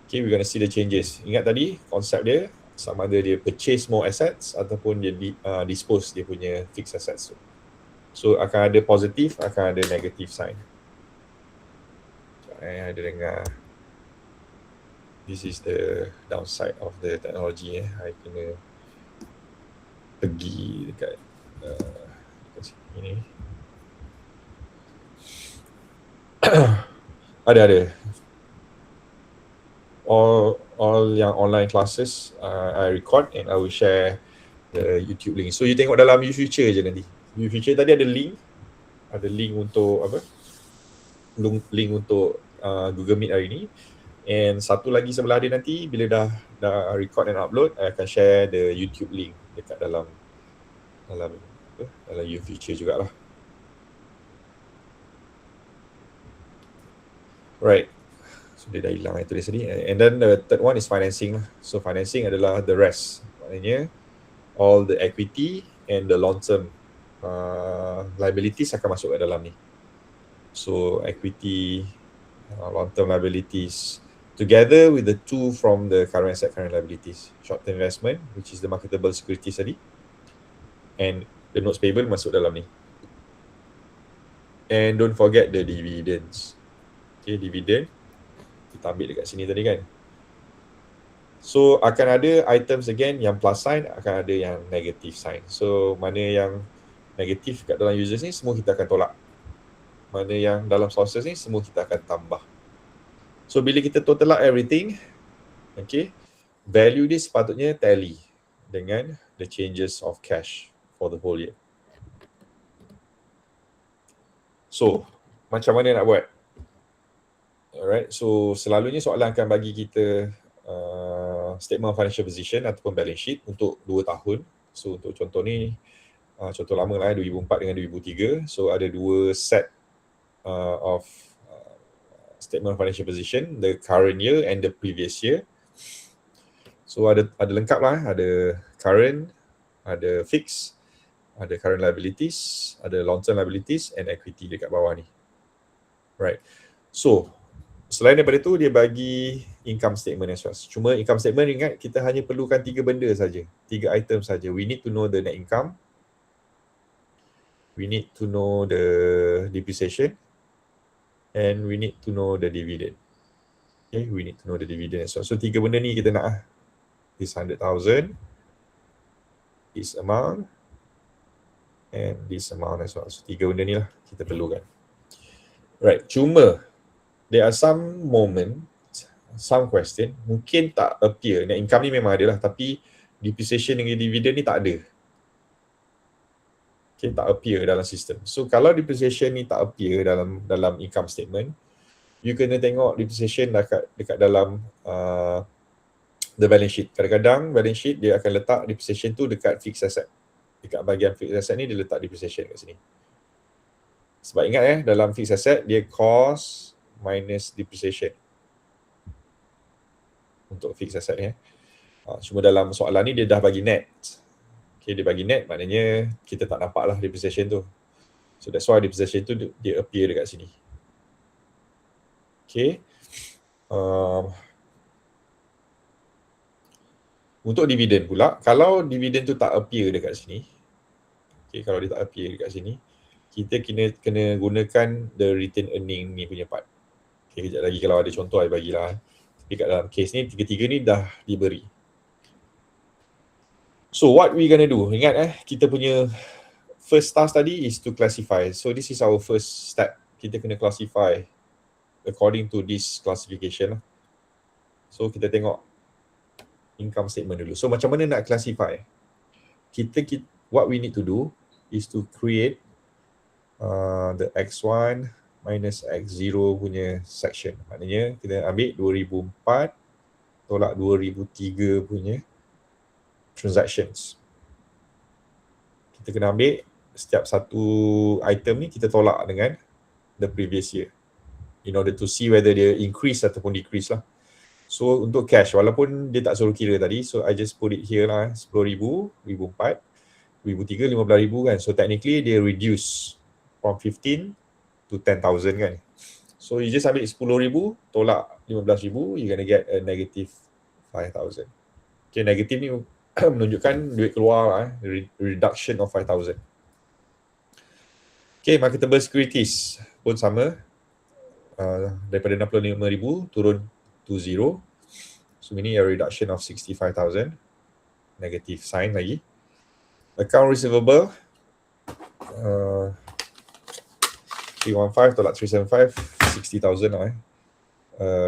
Speaker 1: Okay, we're going to see the changes. Ingat tadi konsep dia sama ada dia purchase more assets ataupun dia dispose dia punya fixed assets tu. So akan ada positif, akan ada negative sign. Ada dengar. This is the downside of the technology. I kena pergi dekat sini ni. ada. All yang online classes I record and I will share the YouTube link. So you tengok dalam U-Future je nanti. U-Future tadi ada link untuk apa? Link untuk Google Meet hari ni. And satu lagi sebelah dia nanti bila dah record and upload, I akan share the YouTube link dekat dalam U-Future jugalah. Right. So dia dah hilang itu dia sendiri. And then the third one is financing lah. So financing adalah the rest. Maknanya all the equity and the long term liabilities akan masuk ke dalam ni. So equity, long term liabilities together with the two from the current asset, current liabilities. Short term investment, which is the marketable securities tadi, and the notes payable masuk dalam ni. And don't forget the dividends. Okay, dividend kita ambil dekat sini tadi kan. So akan ada items again yang plus sign, akan ada yang negative sign. So mana yang negatif kat dalam users ni semua kita akan tolak. Mana yang dalam sources ni semua kita akan tambah. So bila kita total up everything, okay, value dia sepatutnya tally dengan the changes of cash for the whole year. So macam mana nak buat? Alright, so selalunya soalan akan bagi kita statement of financial position ataupun balance sheet untuk 2 tahun. So untuk contoh ni, contoh lama lah 2004 dengan 2003. So ada 2 set of statement of financial position, the current year and the previous year. So ada lengkap lah, ada current, ada fixed, ada current liabilities, ada long term liabilities and equity dekat bawah ni. Right. So selain daripada tu, dia bagi income statement as well. Cuma income statement, ingat kita hanya perlukan 3 benda saja, 3 item saja. We need to know the net income, we need to know the depreciation, and we need to know the dividend. Okay, we need to know the dividend as well. So 3 benda ni kita nak this 100,000, this amount, and this amount as well. So 3 benda ni lah kita perlukan. Right, cuma there are some moment, some question mungkin tak appear. Net income ni memang ada lah, tapi depreciation dengan dividend ni tak ada. Okay, tak appear dalam sistem. So kalau depreciation ni tak appear dalam income statement, you kena tengok depreciation dekat dalam the balance sheet. Kadang-kadang balance sheet dia akan letak depreciation tu dekat fixed asset. Dekat bahagian fixed asset ni dia letak depreciation kat sini. Sebab ingat dalam fixed asset dia cost minus depreciation untuk fixed asset ni. Cuma dalam soalan ni dia dah bagi net. Okay, dia bagi net, maknanya kita tak nampak lah depreciation tu. So that's why depreciation tu dia appear dekat sini. Okay. Untuk dividen pula, kalau dividen tu tak appear dekat sini, okay, kalau dia tak appear dekat sini, kita kena gunakan the retained earning ni punya part. Okay, kejap lagi kalau ada contoh saya bagilah. Tapi kat dalam case ni, tiga-tiga ni dah diberi. So what we gonna do? Ingat kita punya first task tadi is to classify. So this is our first step. Kita kena classify according to this classification lah. So kita tengok income statement dulu. So macam mana nak classify? What we need to do is to create the X1 minus X0 punya section. Maknanya kita ambil 2004 tolak 2003 punya transactions. Kita kena ambil setiap satu item ni kita tolak dengan the previous year in order to see whether dia increase ataupun decrease lah. So untuk cash, walaupun dia tak suruh kira tadi, so I just put it here lah, 10,000, 2004, 2003, 15,000 kan. So technically dia reduce from 15 to 10,000 kan. So you just ambil 10,000 tolak 15,000, you're gonna get a negative 5,000. Okay, negatif ni menunjukkan duit keluar reduction of 5,000. Okay, marketable securities pun sama. Daripada 65,000 turun to 0. So ini a reduction of 65,000. Negative sign lagi. Account receivable 315 tolak 375, 60,000 lah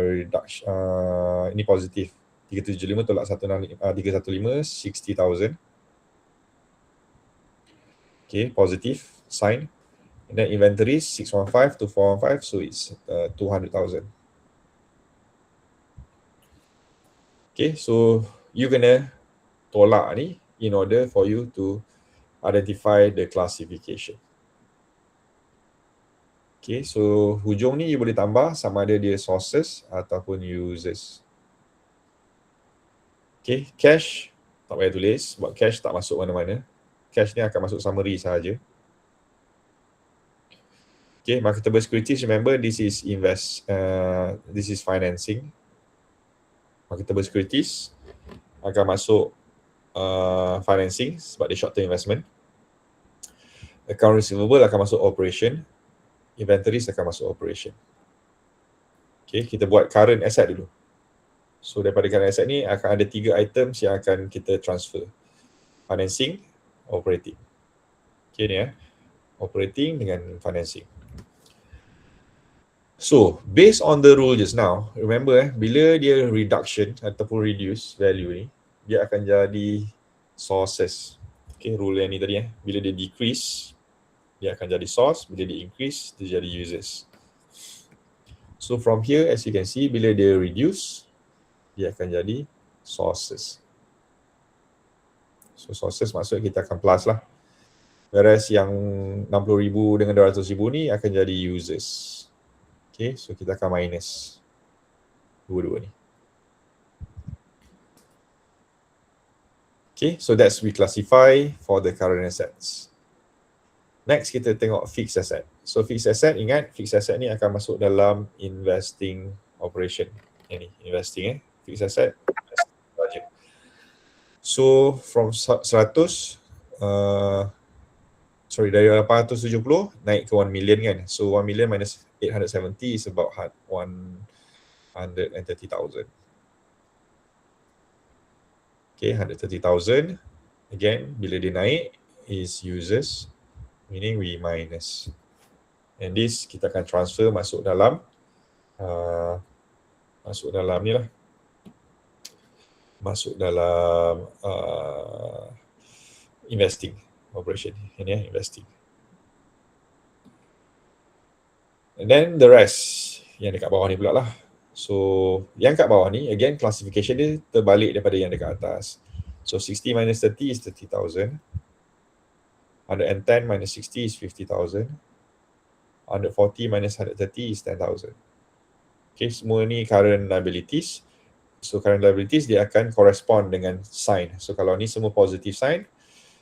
Speaker 1: reduction. Ini positif. 375 tolak 315, 60,000. Okay, positive sign. And then inventories 615 to 415, so it's 200,000. Okay, so you kena tolak ni in order for you to identify the classification. Okay, so hujung ni you boleh tambah sama ada dia sources ataupun users. Okay, cash tak payah tulis sebab cash tak masuk mana-mana. Cash ni akan masuk summary sahaja. Okay, marketable securities, remember this is this is financing. Marketable securities akan masuk financing sebab dia short term investment. Account receivable akan masuk operation. Inventories akan masuk operation. Okay, kita buat current asset dulu. So daripada current asset ni akan ada 3 items yang akan kita transfer. Financing, operating. Okay ni operating dengan financing. So based on the rule just now, remember bila dia reduction ataupun reduce value ni, dia akan jadi sources. Okay, rule yang ni tadi bila dia decrease, dia akan jadi source. Bila dia increase, dia jadi users. So from here, as you can see, bila dia reduce, dia akan jadi sources. So sources maksudnya kita akan plus lah. Whereas yang 60,000 dengan 200,000 ni akan jadi users. Okay, so kita akan minus dua-dua ni. Okay, so that's we classify for the current assets. Next, kita tengok fixed asset. So fixed asset, ingat fixed asset ni akan masuk dalam investing operation. Ini investing fixed asset. So from 100, dari 870 naik ke 1 million kan. So 1 million minus 870 is about 130,000. Okay, 130,000. Again, bila dia naik is users, meaning we minus. And this kita akan transfer masuk dalam ni lah. Masuk dalam investing operation. Ini investing. And then the rest yang dekat bawah ni pula lah. So yang kat bawah ni again classification dia terbalik daripada yang dekat atas. So 60 minus 30 is 30,000. 110 minus 60 is 50,000. 140 minus 130 is 10,000. Okay, semua ni current liabilities. So current liabilities dia akan correspond dengan sign. So kalau ni semua positive sign,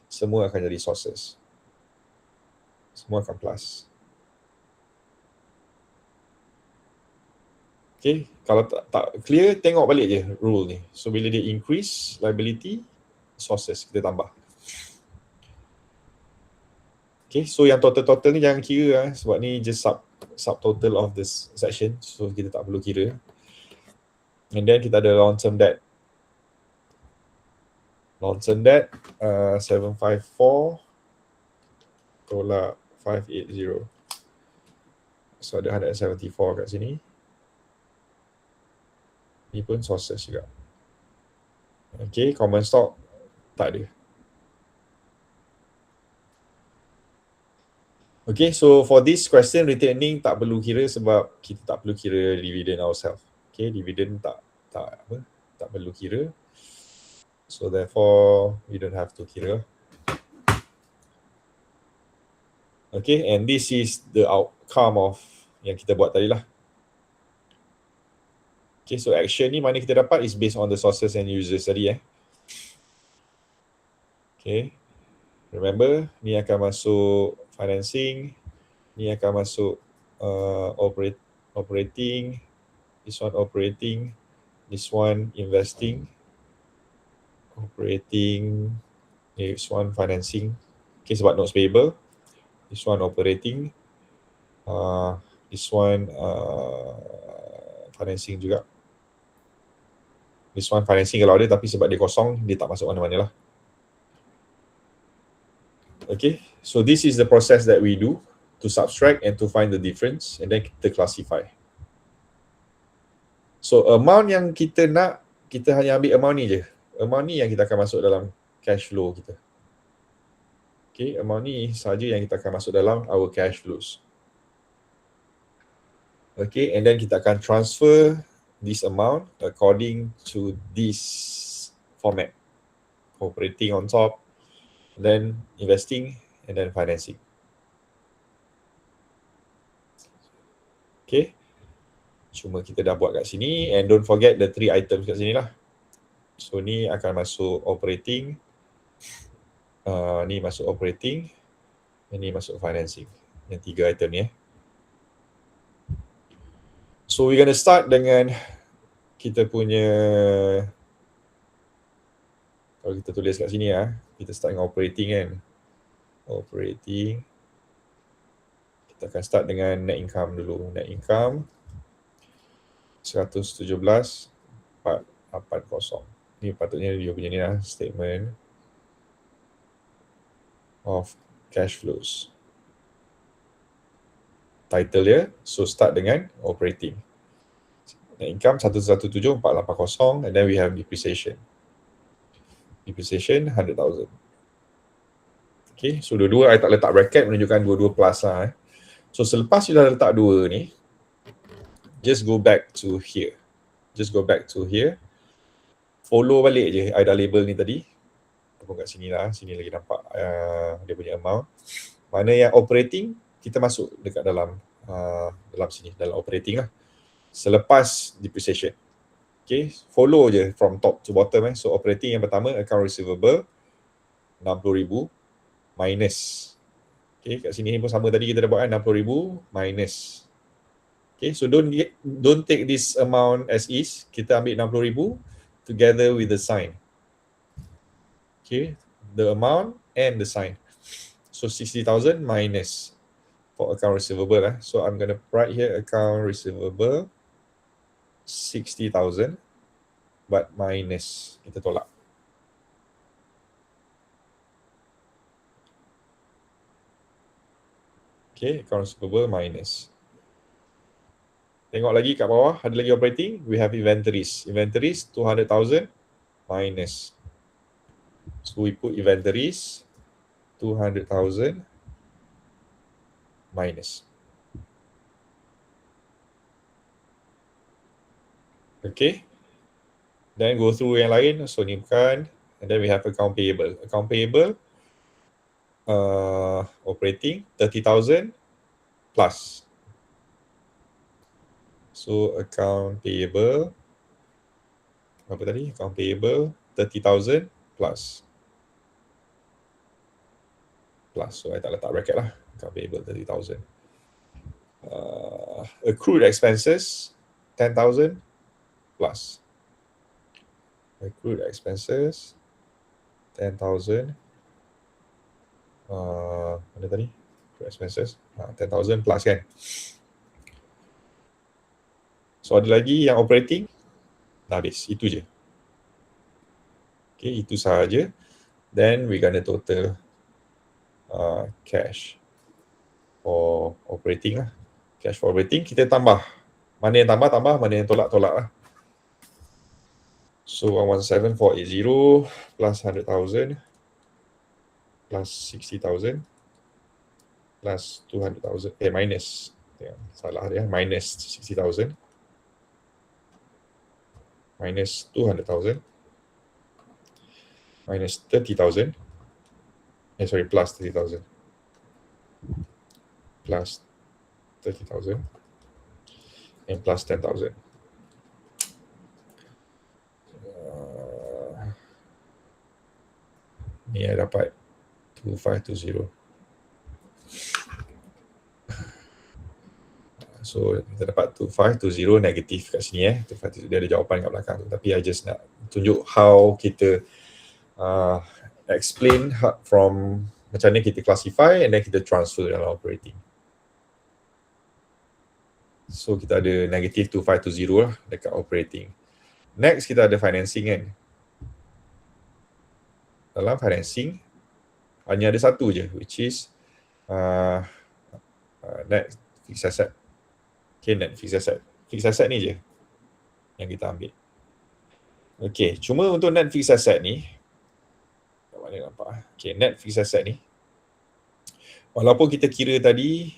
Speaker 1: semua akan jadi sources. Semua akan plus. Okay, kalau tak clear, tengok balik je rule ni. So bila dia increase liability, sources kita tambah. Okay, so yang total ni jangan kira sebab ni just subtotal of this section. So kita tak perlu kira. And then kita ada long-term debt. Long-term debt 754 tolak 580. So ada 174 kat sini. Ni pun sources juga. Okay, common stock tak ada. Okay, so for this question, retained earning tak perlu kira sebab kita tak perlu kira dividend ourselves. Okay, dividend tak perlu kira. So therefore, we don't have to kira. Okay, and this is the outcome of yang kita buat tadi lah. Okay, so action ni mana kita dapat is based on the sources and users tadi Okay, remember ni akan masuk financing, ni akan masuk operating, this one operating, this one investing, operating, this one financing. Okay, sebab notes payable. This one operating. This one financing juga. This one financing kalau ada, tapi sebab dia kosong, dia tak masuk mana-mana lah. Okay, so this is the process that we do to subtract and to find the difference, and then kita classify. So amount yang kita nak, kita hanya ambil amount ni je. Amount ni yang kita akan masuk dalam cash flow kita. Okay, amount ni saja yang kita akan masuk dalam our cash flows. Okay, and then kita akan transfer this amount according to this format. Operating on top, then investing, and then financing. Okay, cuma kita dah buat kat sini, and don't forget the 3 items kat sini lah. So ni akan masuk operating, ni masuk operating, ni masuk financing. Yang 3 item ni. So we're gonna start dengan kita punya, kalau kita tulis kat sini kita start dengan operating kan. Operating. Kita akan start dengan net income dulu. Net income 117,480. Ni patutnya dia punya ni lah, statement of cash flows. Title dia, so start dengan operating. Net income 117,480, and then we have depreciation. Depreciation 100,000. Okay, so dua-dua I tak letak bracket menunjukkan dua-dua plus lah. So selepas you dah letak dua ni, just go back to here. Just go back to here. Follow balik je I dah label ni tadi. Aku kat sini lah, sini lagi nampak dia punya amount. Mana yang operating, kita masuk dekat dalam dalam sini, dalam operating lah. Selepas depreciation. Okay, follow je from top to bottom. So operating yang pertama, account receivable 60,000 minus. Okay, kat sini pun sama tadi kita dah buat kan, 60,000 minus. Okay, so don't take this amount as is. Kita ambil 60,000 together with the sign. Okay, the amount and the sign. So 60,000 minus for account receivable. So I'm going to write here account receivable 60,000 but minus. Kita tolak. Okay, account receivable minus. Tengok lagi kat bawah, ada lagi operating. We have inventories. Inventories 200,000 minus. So we put inventories 200,000 minus. Okay. Then go through yang lain. So ni bukan. And then we have account payable. Account payable operating 30,000 plus. So account payable apa tadi? Account payable 30,000 plus. Plus. So I tak letak bracket lah. Account payable 30,000. Accrued expenses 10,000 plus. Accrued expenses 10,000. Mana tadi? Accrued expenses 10,000 plus kan. So ada lagi yang operating. Dah habis. Itu je. Okay, itu sahaja. Then we gonna total cash for operating lah. Cash for operating kita tambah. Mana yang tambah, mana yang tolak lah. So 117,480 plus 100,000 plus 60,000 plus 200,000 minus. Salah dia, minus 60,000 minus 200,000 minus 30,000 plus 30,000 plus 30,000 and plus 10,000. Ni I dapat 2520. So kita dapat 2520 negatif kat sini 2520, dia ada jawapan kat belakang tu. Tapi I just nak tunjuk how kita explain from macam mana kita classify and then kita transfer dalam operating. So kita ada negative 2520 lah dekat operating. Next kita ada financing kan. Dalam financing hanya ada satu je, which is net fixed asset. Okay, net fixed asset. Fixed asset ni je yang kita ambil. Okay, cuma untuk net fixed asset ni, mana nampak? Okay, net fixed asset ni, walaupun kita kira tadi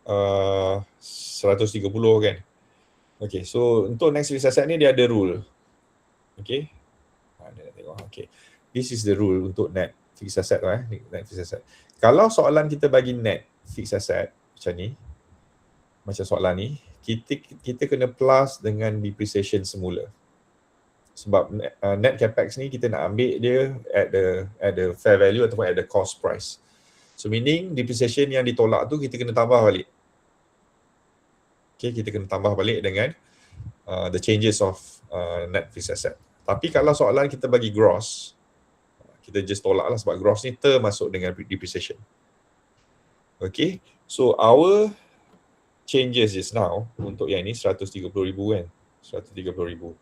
Speaker 1: 130 kan. Okay, so untuk net fixed asset ni dia ada rule. Okay, dia nak tengok. Okay, this is the rule untuk net fixed asset lah. Net fixed asset. Kalau soalan kita bagi net fixed asset macam ni, macam soalan ni, kita kena plus dengan depreciation semula. Sebab net capex ni kita nak ambil dia at the fair value ataupun at the cost price. So meaning depreciation yang ditolak tu kita kena tambah balik. Okay, kita kena tambah balik dengan the changes of net fixed asset. Tapi kalau soalan kita bagi gross, kita just tolak lah sebab gross ni termasuk dengan depreciation. Okay, so our changes is now untuk yang ni 130,000 kan, 130,000.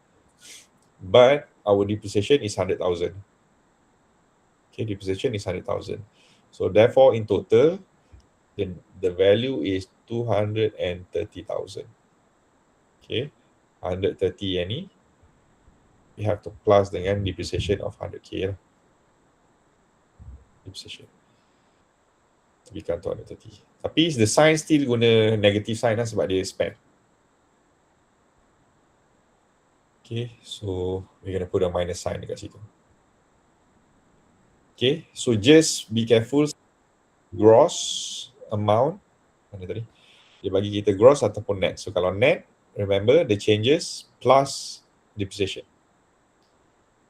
Speaker 1: But our depreciation is 100,000. Okay, depreciation is 100,000. So therefore in total, the value is 230,000. Okay, 130 yang ni, we have to plus dengan depreciation of 100k lah. Depreciation. Tebikan tu 130. Tapi the sign still guna negative sign lah sebab dia spend. Okay, so we're going to put a minus sign dekat situ. Okay, so just be careful gross amount. Mana tadi? Dia bagi kita gross ataupun net. So kalau net, remember the changes plus depreciation.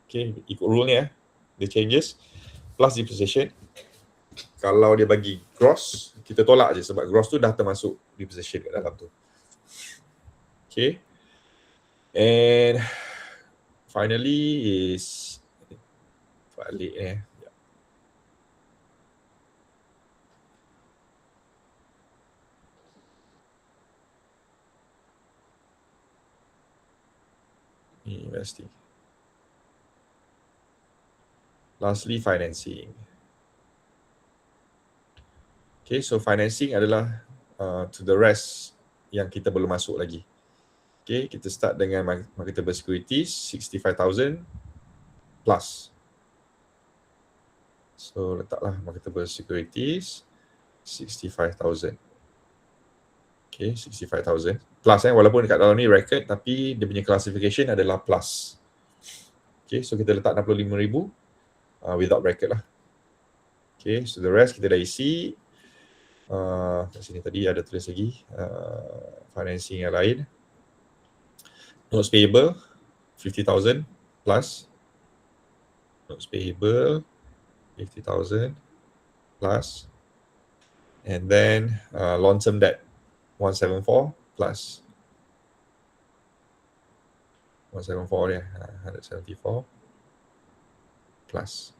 Speaker 1: Okay, ikut rule ni the changes plus depreciation. Kalau dia bagi gross, kita tolak je sebab gross tu dah termasuk depreciation kat dalam tu. Okay. And finally is balik investing. Lastly, financing. Okay, so financing adalah to the rest yang kita belum masuk lagi. Okay, kita start dengan marketable securities 65,000 plus. So letaklah marketable securities 65,000. Okay, 65,000 plus walaupun dekat dalam ni record tapi dia punya classification adalah plus. Okay, so kita letak 65,000 without bracket lah. Okay, so the rest kita dah isi. Kat sini tadi ada tulis lagi financing yang lain. Notes payable 50,000 plus. Notes payable 50,000 plus. And then long-term debt 174 plus. 174 dia, 174 plus.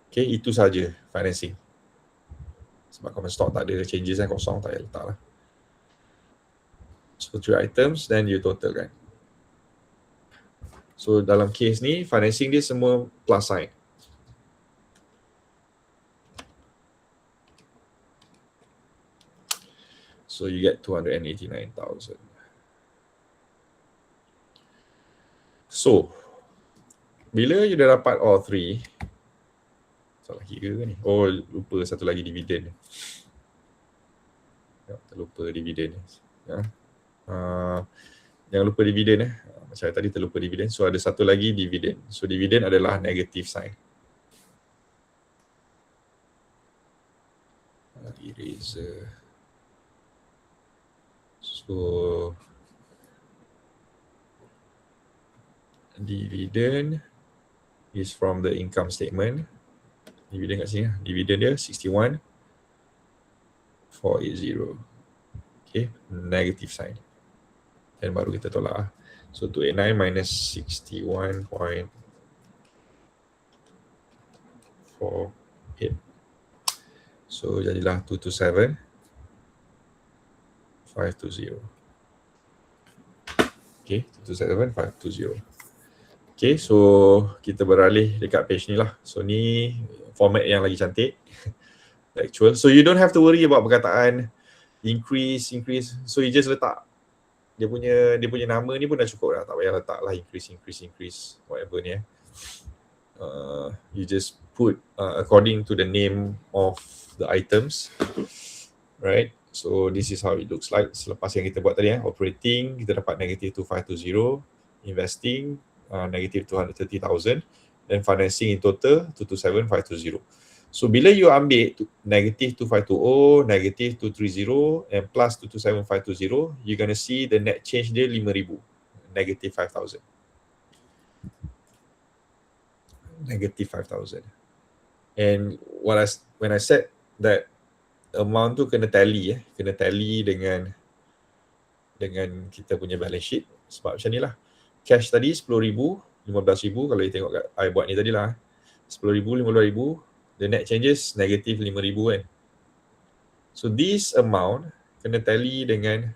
Speaker 1: Okay, itu saja financing. Sebab common stock tak ada changes kosong, tak payah letak lah. So 3 items, then you total kan. So dalam case ni, financing dia semua plus sign. So you get 289,000. So, bila you dah dapat all three, salah kira kan ni? Oh, lupa satu lagi dividen. Ya, terlupa dividen. Ya. Jangan lupa dividen macam tadi terlupa dividen. So ada satu lagi dividen. So dividen adalah negative sign. Eraser. So dividend is from the income statement. Dividen kat sini. Dividen dia 61,480. Okay, negative sign. Dan baru kita tolak. So 289 minus 61.48. So jadilah 227,520. Okay, 227,520. Okay, so kita beralih dekat page ni lah. So ni format yang lagi cantik. Actual. So you don't have to worry about perkataan increase. So you just letak dia punya nama ni pun dah cukup dah. Tak payah letak lah increase whatever ni. You just put according to the name of the items, right? So this is how it looks like. Selepas yang kita buat tadi, operating kita dapat negative 2520, investing negative 230,000, dan financing in total 227,520. So bila you ambil negative 2520, negative 230, and plus 227,520, you're gonna see the net change dia 5,000, negative 5,000. Negative 5,000. And when I said that amount tu kena tally dengan kita punya balance sheet, sebab macam ni lah. Cash tadi 10,000, 15,000 kalau you tengok kat I buat ni tadi lah. 10,000, 15,000, the net changes negative 5,000 kan. So this amount kena tally dengan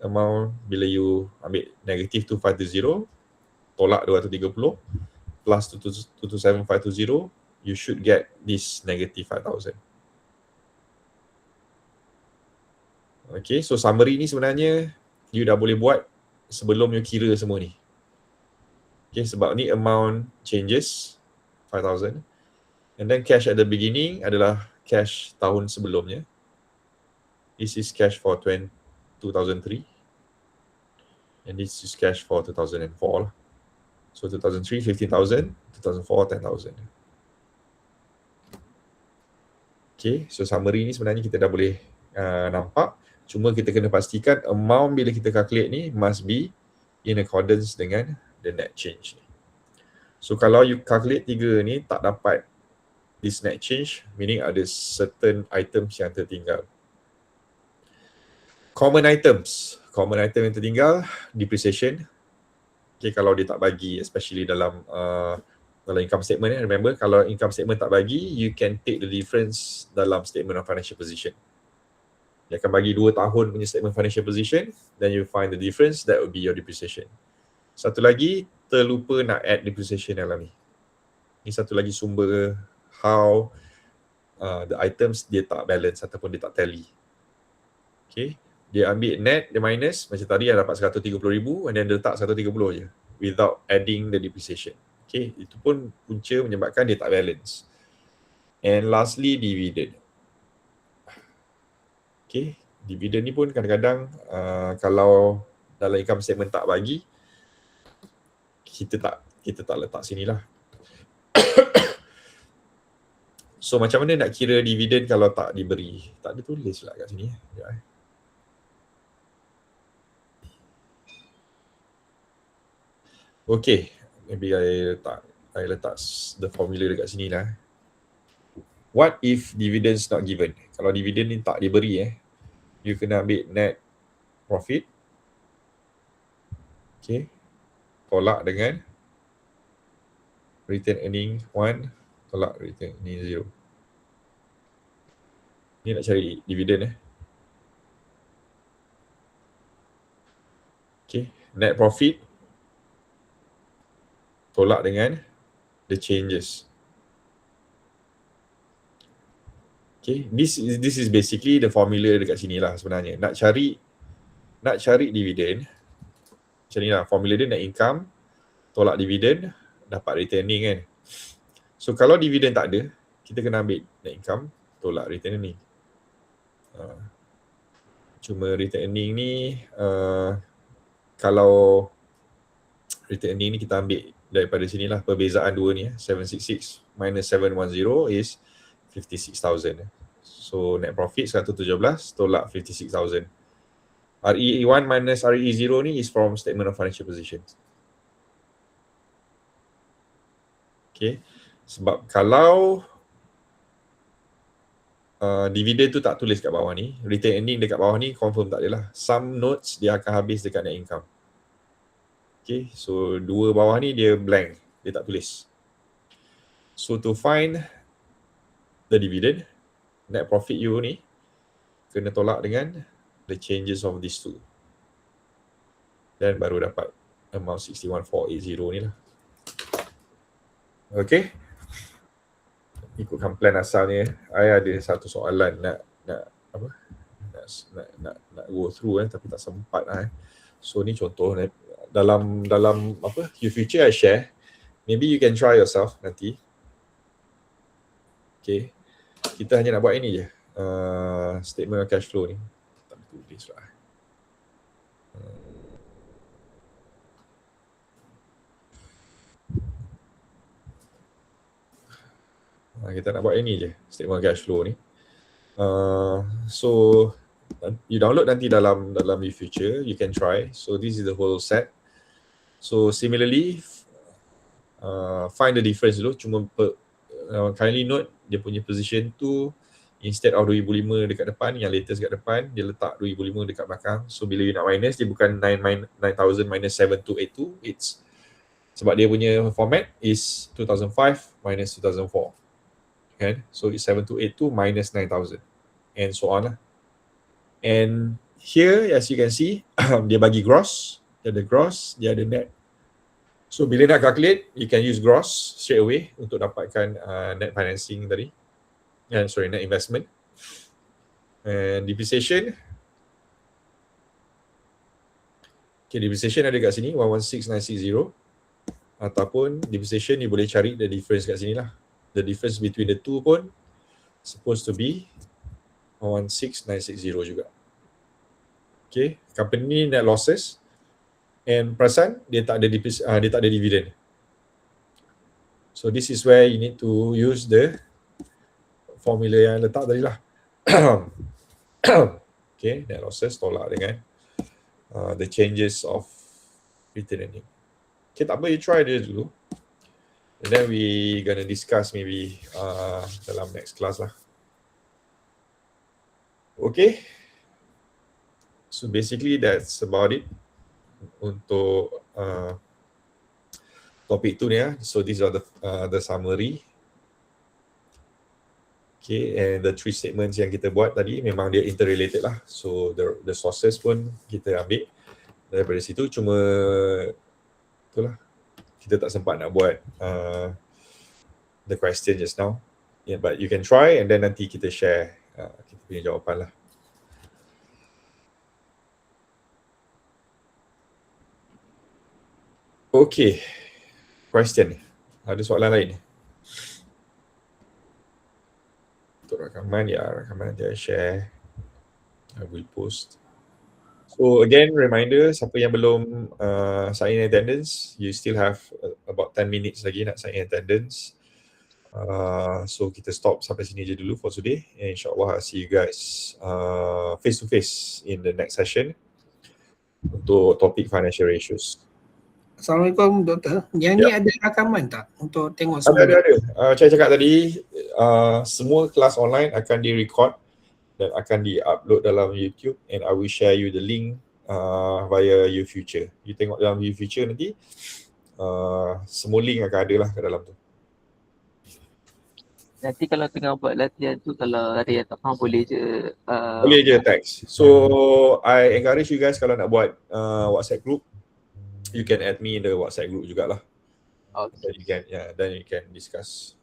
Speaker 1: amount bila you ambil negative 2,520 tolak 230 plus 227,520, you should get this negative 5,000. Okay, so summary ni sebenarnya you dah boleh buat sebelum you kira semua ni. Okay, sebab ni amount changes 5,000, and then cash at the beginning adalah cash tahun sebelumnya. This is cash for 2003, and this is cash for 2004 lah. So 2003 15,000, 2004 10,000. Okay, so summary ni sebenarnya kita dah boleh nampak. Cuma kita kena pastikan amount bila kita calculate ni must be in accordance dengan the net change ni. So kalau you calculate 3 ni tak dapat this net change, meaning ada certain items yang tertinggal. Common item yang tertinggal, depreciation. Okay, kalau dia tak bagi, especially dalam income statement, remember kalau income statement tak bagi, you can take the difference dalam statement of financial position. Dia akan bagi 2 tahun punya statement financial position, then you find the difference, that will be your depreciation. Satu lagi, terlupa nak add depreciation dalam ni. Ini satu lagi sumber how the items dia tak balance ataupun dia tak tally. Okay, dia ambil net, dia minus, macam tadi yang dapat 130,000 and then dia letak 130 je without adding the depreciation. Okay, itu pun punca menyebabkan dia tak balance. And lastly, dividend. Okay, dividend ni pun kadang-kadang kalau dalam income statement tak bagi, kita tak letak sini lah. So macam mana nak kira dividend kalau tak diberi? Tak ada tulis lah kat sini. Okay, maybe I letak the formula dekat sini lah. What if dividends not given? Kalau dividend ni tak diberi, you kena ambil net profit. Okay, tolak dengan return earning 1, tolak return earning 0. Ni nak cari dividen. Okay, net profit tolak dengan the changes. Okay, this is basically the formula dekat sini lah sebenarnya. Nak cari dividen, macam ni lah, formula dia net income, tolak dividen, dapat return earning kan. So kalau dividen tak ada, kita kena ambil net income, tolak return earning. Cuma return earning ni, kalau return earning ni kita ambil daripada sinilah, perbezaan dua ni, 766 minus 710 is 56,000. So net profit 117 tolak 56,000. RE1 minus RE0 ni is from statement of financial position. Okay, sebab kalau dividen tu tak tulis kat bawah ni, return earning dekat bawah ni confirm tak adalah. Some notes dia akan habis dekat net income. Okay, so dua bawah ni dia blank, dia tak tulis. So to find the dividend, net profit you ni kena tolak dengan the changes of these two. Dan baru dapat amount 61480 ni lah. Okay, ikutkan plan asalnya. I ada satu soalan nak go through tapi tak sempat So ni contoh dalam your future I share. Maybe you can try yourself nanti. Okay, kita hanya nak buat ini je, statement of cash flow ni. Tak tulis lah. Kita nak buat ini je, statement of cash flow ni. So you download nanti dalam your future, you can try. So this is the whole set. So similarly, find the difference dulu. Cuma kindly note dia punya position tu, instead of 2005 dekat depan, yang latest dekat depan, dia letak 2005 dekat belakang. So bila you nak minus, dia bukan 9,000 minus 7282. It's sebab dia punya format is 2005 minus 2004. Kan? So it's 7282 minus 9,000 and so on lah. And here as you can see, dia bagi gross, dia ada gross, dia ada net. So bila nak calculate, you can use gross straight away untuk dapatkan net financing tadi. Net investment. And depreciation. Okay, depreciation ada kat sini 116960. Ataupun depreciation you boleh cari the difference kat sini lah. The difference between the two pun supposed to be 11960 juga. Okay, company ni net losses and perasan dia tak ada dividend. So this is where you need to use the formula yang letak tadi lah. Okay, net losses tolak dengan the changes of return earning. Okay, tak apa, you try dia dulu. And then we gonna discuss maybe dalam next class lah. Okay. So basically that's about it untuk topik tu ni ya. So these are the summary. Okay, and the three statements yang kita buat tadi memang dia interrelated lah. So the sources pun kita ambil daripada situ. Cuma itulah, kita tak sempat nak buat the question just now. Yeah, but you can try and then nanti kita share kita punya jawapan lah. Okay, question. Ada soalan lain? Untuk rakaman, rakaman nanti I share. I will post. So again, reminder, siapa yang belum sign in attendance, you still have about 10 minutes lagi nak sign in attendance. So kita stop sampai sini je dulu for today. And insyaAllah I'll see you guys face to face in the next session untuk topik financial ratios.
Speaker 2: Assalamualaikum Doktor. Yang ni ada rakaman tak untuk tengok semua?
Speaker 1: Ada. Saya cakap tadi, semua kelas online akan di-record dan akan di-upload dalam YouTube, and I will share you the link via YouFuture. You tengok dalam YouFuture nanti, semua link akan ada lah kat dalam tu.
Speaker 3: Nanti kalau tengah buat latihan tu, kalau ada yang tak faham boleh je
Speaker 1: boleh je text. So I encourage you guys kalau nak buat WhatsApp group, you can add me in the WhatsApp group jugalah.
Speaker 3: Okay.
Speaker 1: Then you can discuss.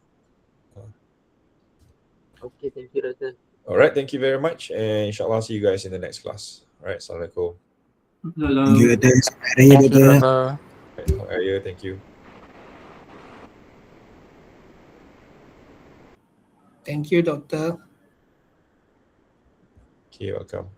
Speaker 3: Okay, thank you Doctor.
Speaker 1: Alright, thank you very much, and insyaAllah see you guys in the next class. Alright, Assalamualaikum.
Speaker 4: Thank you, Doctor. Selamat Hari Raya, Doctor.
Speaker 1: Selamat Hari Raya, thank you.
Speaker 2: Thank you Doktor.
Speaker 1: Okay, welcome.